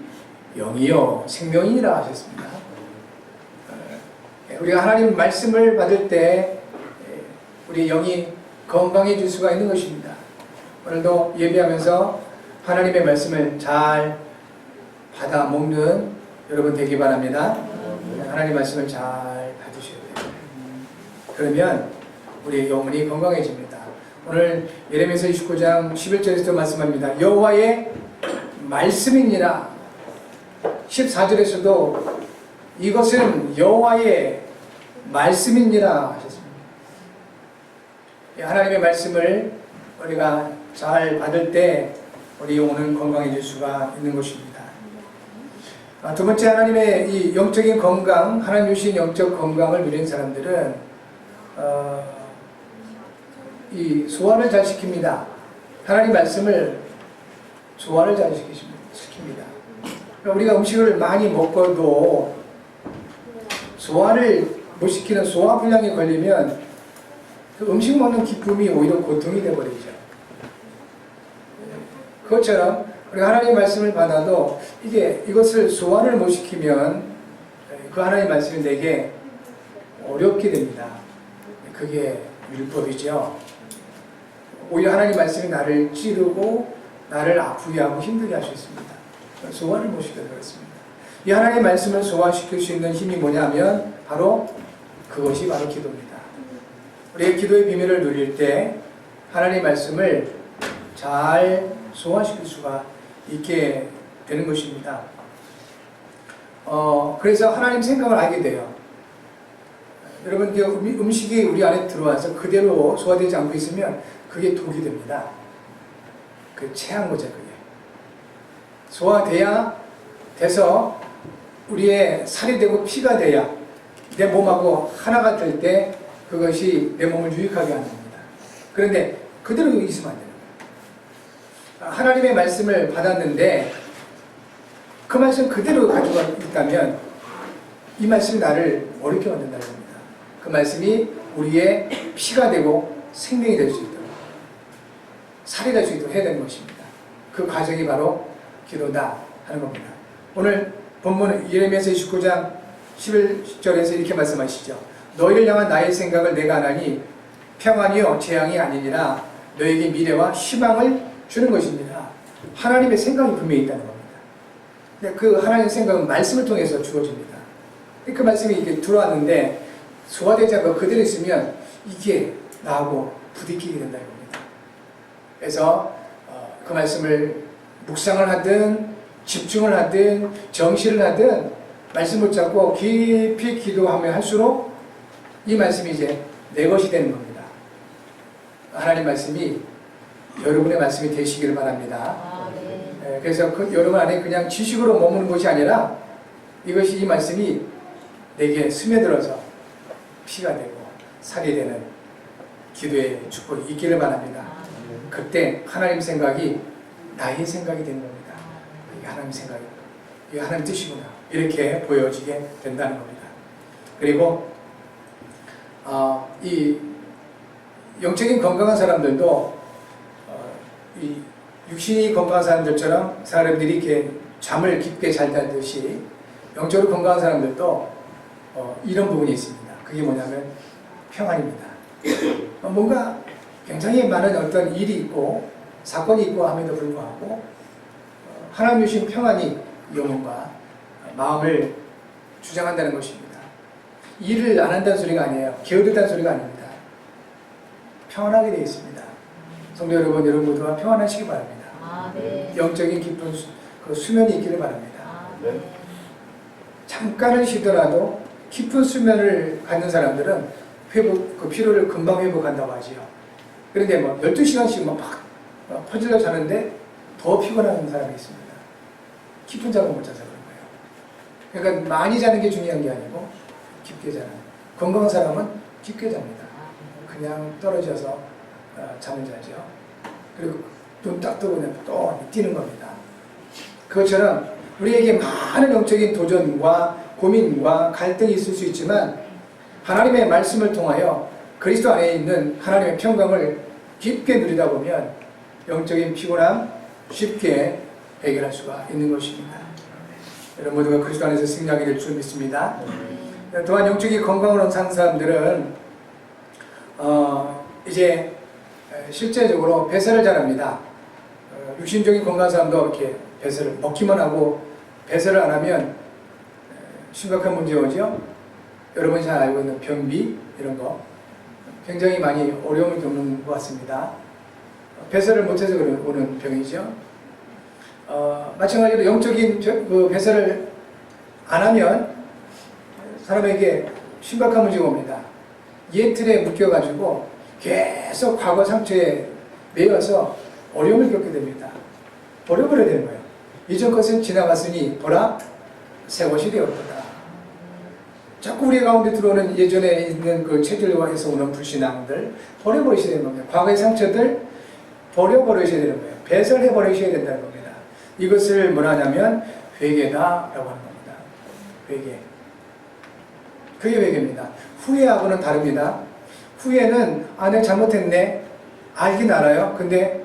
영이요 생명이니라 하셨습니다. 우리가 하나님 말씀을 받을 때 우리 영이 건강해질 수가 있는 것입니다. 오늘도 예배하면서 하나님의 말씀을 잘 받아 먹는 여러분 되기 바랍니다. 하나님 말씀을 잘 받으셔야 돼요. 그러면 우리의 영혼이 건강해집니다. 오늘 예레미야서 29장 11절에서 말씀합니다. 여호와의 말씀이니라. 14절에서도 이것은 여호와의 말씀이니라 하셨습니다. 하나님의 말씀을 우리가 잘 받을 때 우리 영혼은 건강해질 수가 있는 것입니다. 두 번째, 하나님의 이 영적인 건강, 하나님 주신 영적 건강을 누린 사람들은 이 소화를 잘 시킵니다. 하나님 말씀을 소화를 잘 시킵니다. 우리가 음식을 많이 먹어도 소화를 못 시키는 소화불량이 걸리면 그 음식 먹는 기쁨이 오히려 고통이 되어버리죠. 그것처럼 우리가 하나님의 말씀을 받아도 이것을 소화를 못 시키면 그 하나님의 말씀이 내게 어렵게 됩니다. 그게 율법이죠. 오히려 하나님의 말씀이 나를 찌르고 나를 아프게 하고 힘들게 할 수 있습니다. 소화를 못 시켜서 그렇습니다. 이 하나님의 말씀을 소화시킬 수 있는 힘이 뭐냐면 그것이 바로 기도입니다. 우리의 기도의 비밀을 누릴 때 하나님의 말씀을 잘 소화시킬 수가 있게 되는 것입니다. 그래서 하나님 생각을 하게 돼요. 여러분, 음식이 우리 안에 들어와서 그대로 소화되지 않고 있으면 그게 독이 됩니다. 그 체한 거죠, 그게. 소화돼야 돼서 우리의 살이 되고 피가 돼야 내 몸하고 하나가 될 때 그것이 내 몸을 유익하게 하는 겁니다. 그런데 그대로 있으면 안 되는 거예요. 하나님의 말씀을 받았는데 그 말씀 그대로 가지고 있다면 이 말씀이 나를 어렵게 만든다는 겁니다. 그 말씀이 우리의 피가 되고 생명이 될 수 있도록 살이 될 수 있도록 해야 되는 것입니다. 그 과정이 바로 기도다 하는 겁니다. 오늘 본문 예레미야서 29장 11절에서 이렇게 말씀하시죠. 너희를 향한 나의 생각을 내가 아나니 평안이요 재앙이 아니니라 너에게 미래와 희망을 주는 것입니다. 하나님의 생각이 분명히 있다는 겁니다. 근데 그 하나님의 생각은 말씀을 통해서 주어집니다. 그 말씀이 이렇게 들어왔는데 소화되지 않고 그대로 있으면 이게 나하고 부딪히게 된다는 겁니다. 그래서 그 말씀을 묵상을 하든 집중을 하든 정시를 하든 말씀 붙잡고 깊이 기도하면 할수록 이 말씀이 이제 내 것이 되는 겁니다. 하나님 말씀이 여러분의 말씀이 되시기를 바랍니다. 그래서 그 여러분 안에 그냥 지식으로 머무는 것이 아니라 이것이 이 말씀이 내게 스며들어서 피가 되고 살이 되는 기도의 축복이 있기를 바랍니다. 그때 하나님 생각이 나의 생각이 되는 겁니다. 이게 하나님 생각이, 이게 하나님 뜻이구나 이렇게 보여지게 된다는 겁니다. 그리고 이 영적인 건강한 사람들도 이 육신이 건강한 사람들처럼 사람들이 이렇게 잠을 깊게 잘 자듯이 영적으로 건강한 사람들도 이런 부분이 있습니다. 그게 뭐냐면 평안입니다. 뭔가 굉장히 많은 어떤 일이 있고 사건이 있고 함에도 불구하고 하나님 주신 평안이 영혼과 마음을 주장한다는 것입니다. 일을 안 한다는 소리가 아니에요. 게으르다는 소리가 아닙니다. 평안하게 되어 있습니다. 성도 여러분, 여러분 모두가 평안하시기 바랍니다. 네. 영적인 깊은 그 수면이 있기를 바랍니다. 네. 잠깐을 쉬더라도 깊은 수면을 갖는 사람들은 그 피로를 금방 회복한다고 하지요. 그런데 뭐 12시간씩 막 퍼질러 자는데 더 피곤한 사람이 있습니다. 깊은 잠을 못 자서 그런 거예요. 그러니까 많이 자는 게 중요한 게 아니고 깊게 자는. 건강한 사람은 깊게 잡니다. 그냥 떨어져서 잠을 자죠. 그리고 눈 딱 뜨고 또 뛰는 겁니다. 그것처럼 우리에게 많은 영적인 도전과 고민과 갈등이 있을 수 있지만 하나님의 말씀을 통하여 그리스도 안에 있는 하나님의 평강을 깊게 누리다 보면 영적인 피곤함 쉽게 해결할 수가 있는 것입니다. 여러분 모두가 그리스도 안에서 승리하게 될 줄 믿습니다. 또한 영적인 건강을 얻은 사람들은 이제 실제적으로 배설을 잘합니다. 육신적인 건강한 사람도 이렇게 배설을 먹기만 하고 배설을 안 하면 심각한 문제가 오죠. 여러분이 잘 알고 있는 변비 이런 거 굉장히 많이 어려움을 겪는 것 같습니다. 배설을 못해서 오는 병이죠. 마찬가지로 영적인 그 배설을 안 하면 사람에게 심각한 문제가 옵니다. 옛 틀에 묶여가지고 계속 과거 상처에 매여서 어려움을 겪게 됩니다. 버려버려야 되는 거예요. 이전 것은 지나갔으니 보라 새 것이 되었다. 자꾸 우리 가운데 들어오는 예전에 있는 그 체질과 해서 오는 불신앙들 버려버리셔야 되는 겁니다. 과거의 상처들 버려버리셔야 되는 거예요. 배설해버리셔야 된다는 겁니다. 이것을 뭐라 하냐면 회개다라고 하는 겁니다. 회개. 그게 회개입니다. 후회하고는 다릅니다. 후회는 내가 잘못했네. 알긴 알아요. 근데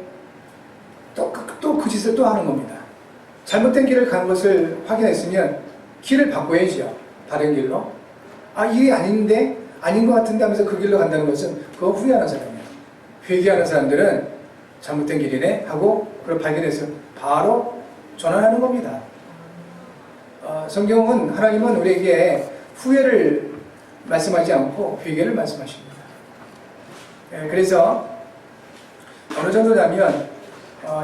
또 그 짓을 또 하는 겁니다. 잘못된 길을 간 것을 확인했으면 길을 바꿔야죠. 다른 길로. 이게 아닌데 아닌 것 같은데 하면서 그 길로 간다는 것은 그거 후회하는 사람이에요. 회개하는 사람들은 잘못된 길이네 하고 그걸 발견해서 바로 전환하는 겁니다. 성경은 하나님은 우리에게 후회를 말씀하지 않고 회개를 말씀하십니다. 그래서 어느 정도냐면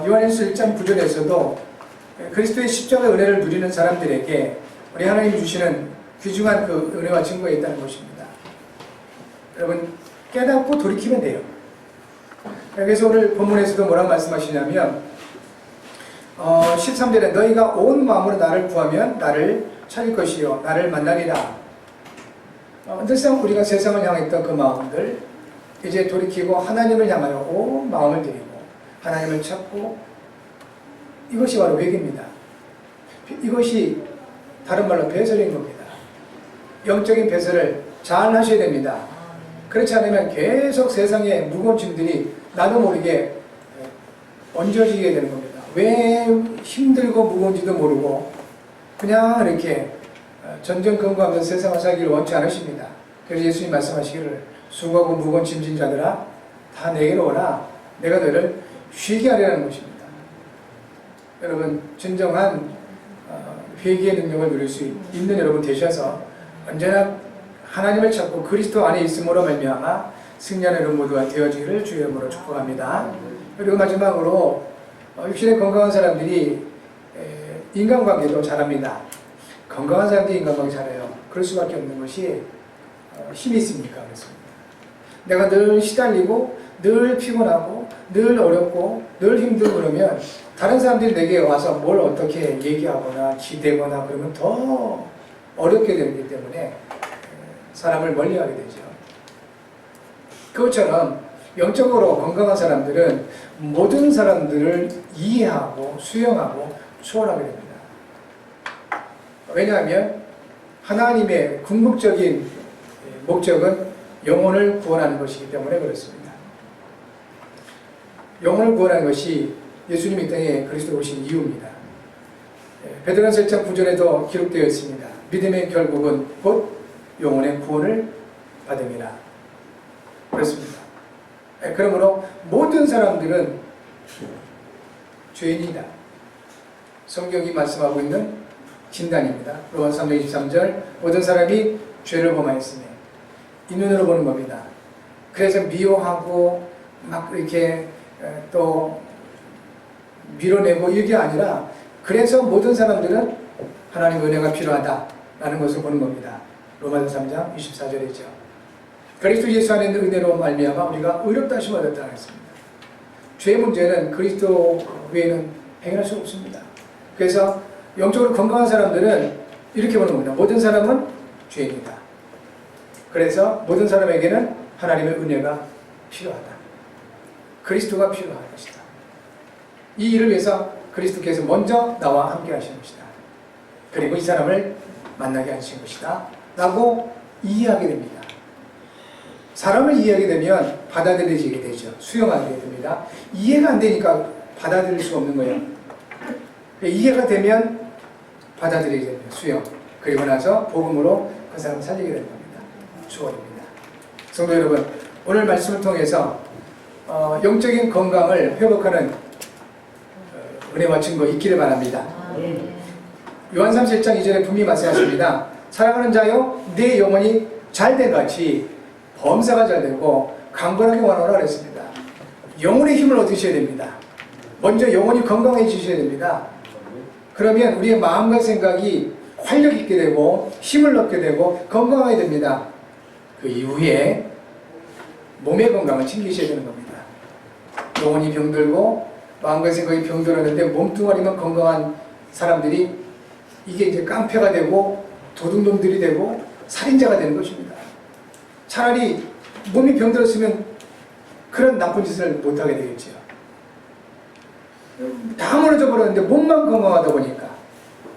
요한일서 1장 9절에서도 그리스도의 십자가 은혜를 누리는 사람들에게 우리 하나님이 주시는 귀중한 그 은혜와 증거가 있다는 것입니다. 여러분 깨닫고 돌이키면 돼요. 그래서 오늘 본문에서도 뭐라고 말씀하시냐면 13절에 너희가 온 마음으로 나를 구하면 나를 찾을 것이요 나를 만나리라. 늘상 우리가 세상을 향했던 그 마음들 이제 돌이키고 하나님을 향하여 온 마음을 드리고 하나님을 찾고, 이것이 바로 회개입니다. 이것이 다른 말로 배설인 겁니다. 영적인 배설을 잘 하셔야 됩니다. 그렇지 않으면 계속 세상에 무거운 짐들이 나도 모르게 얹어지게 되는 겁니다. 왜 힘들고 무거운지도 모르고 그냥 이렇게 전전긍긍하면서 세상을 살기를 원치 않으십니다. 그래서 예수님 말씀하시기를 수고하고 무거운 짐진 자들아 다 내게로 오라, 내가 너를 쉬게 하리라는 것입니다. 여러분, 진정한 회개의 능력을 누릴 수 있는 여러분 되셔서 언제나 하나님을 찾고 그리스도 안에 있음으로 말미암아 승리하는 여러분 모두가 되어지기를 주의 이름으로 축복합니다. 그리고 마지막으로 육신에 건강한 사람들이 인간관계도 잘합니다. 건강한 사람들이 인간관계 잘해요. 그럴 수밖에 없는 것이 힘이 있으니까 그렇습니다. 내가 늘 시달리고 늘 피곤하고 늘 어렵고 늘 힘들고 그러면 다른 사람들이 내게 와서 뭘 어떻게 얘기하거나 기대거나 그러면 더 어렵게 되기 때문에 사람을 멀리하게 되죠. 그것처럼 영적으로 건강한 사람들은 모든 사람들을 이해하고 수용하고 초월하게 됩니다. 왜냐하면 하나님의 궁극적인 목적은 영혼을 구원하는 것이기 때문에 그렇습니다. 영혼을 구원하는 것이 예수님이 이 땅에 그리스도로 오신 이유입니다. 베드로전서 1장 9절에도 기록되어 있습니다. 믿음의 결국은 곧 영혼의 구원을 받음이라. 그렇습니다. 그러므로 모든 사람들은 죄인이다. 성경이 말씀하고 있는 진단입니다. 로마서 3장 23절 모든 사람이 죄를 범하였으니 이 눈으로 보는 겁니다. 그래서 미워하고 막 이렇게 또 밀어내고 이게 아니라 그래서 모든 사람들은 하나님의 은혜가 필요하다라는 것을 보는 겁니다. 로마서 3장 24절이죠. 그리스도 예수 안에 있는 은혜로 말미암아 우리가 의롭다 하심을 얻었다 했습니다. 죄의 문제는 그리스도 외에는 해결할 수 없습니다. 그래서 영적으로 건강한 사람들은 이렇게 보는 겁니다. 모든 사람은 죄인이다. 그래서 모든 사람에게는 하나님의 은혜가 필요하다. 그리스도가 필요한 것이다. 이 일을 위해서 그리스도께서 먼저 나와 함께 하신 것이다. 그리고 이 사람을 만나게 하신 것이다. 라고 이해하게 됩니다. 사람을 이해하게 되면 받아들이게 되죠. 수용하게 됩니다. 이해가 안 되니까 받아들일 수 없는 거예요. 이해가 되면 받아들이게 됩니다. 수용. 그리고 나서 복음으로 그 사람을 살리게 되는 겁니다. 축원입니다. 성도 여러분, 오늘 말씀을 통해서 영적인 건강을 회복하는 은혜와 증거 있기를 바랍니다. 요한 37장 2절에 분명히 말씀하십니다. 사랑하는 자여 내 영혼이 잘된 같이 범사가 잘되고 강건하게 원하노라 그랬습니다. 영혼의 힘을 얻으셔야 됩니다. 먼저 영혼이 건강해지셔야 됩니다. 그러면 우리의 마음과 생각이 활력 있게 되고 힘을 얻게 되고 건강하게 됩니다. 그 이후에 몸의 건강을 챙기셔야 되는 겁니다. 영혼이 병들고 마음과 생각이 병들었는데 몸뚱아리만 건강한 사람들이 이게 이제 깡패가 되고 도둑놈들이 되고 살인자가 되는 것입니다. 차라리 몸이 병들었으면 그런 나쁜 짓을 못하게 되겠죠. 다 무너져 버렸는데 몸만 건강하다 보니까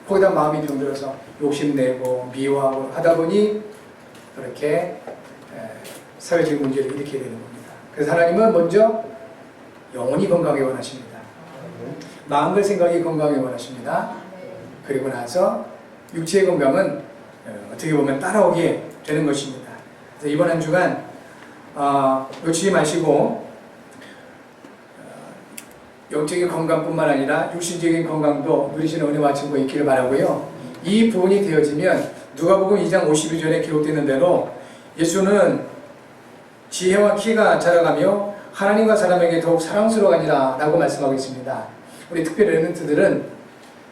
거기다 마음이 병들어서 욕심내고 미워하고 하다 보니 그렇게 사회적인 문제를 일으키게 되는 겁니다. 그래서 하나님은 먼저 영혼이 건강하게 원하십니다. 마음과 생각이 건강하게 원하십니다. 그리고 나서 육체의 건강은 어떻게 보면 따라오게 되는 것입니다. 그래서 이번 한 주간 놓치지 마시고 영적인 건강뿐만 아니라 육신적인 건강도 누리시는 은혜와 증거 있기를 바라고요. 이 부분이 되어지면 누가복음 2장 52절에 기록되는 대로 예수는 지혜와 키가 자라가며 하나님과 사람에게 더욱 사랑스러워하니라 라고 말씀하고 있습니다. 우리 특별 레전트들은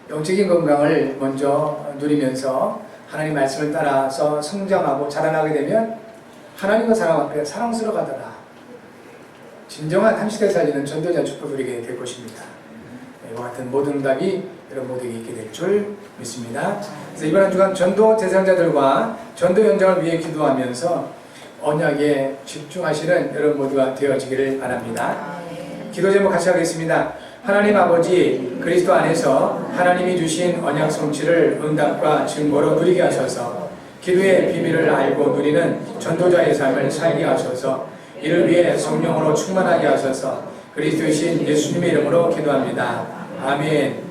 영적인 건강을 먼저 누리면서 하나님 말씀을 따라서 성장하고 자라나게 되면 하나님과 사람 앞에 사랑스러워하더라. 진정한 한 시대 살리는 전도자 축복을 누리게 될 것입니다. 이와 같은 모든 응답이 여러분 모두에게 있게 될 줄 믿습니다. 그래서 이번 한 주간 전도 대상자들과 전도 현장을 위해 기도하면서 언약에 집중하시는 여러분 모두가 되어지기를 바랍니다. 기도 제목 같이 하겠습니다. 하나님 아버지, 그리스도 안에서 하나님이 주신 언약 성취를 응답과 증거로 누리게 하셔서 기도의 비밀을 알고 누리는 전도자의 삶을 살게 하셔서 이를 위해 성령으로 충만하게 하셔서 그리스도이신 예수님의 이름으로 기도합니다. 아멘.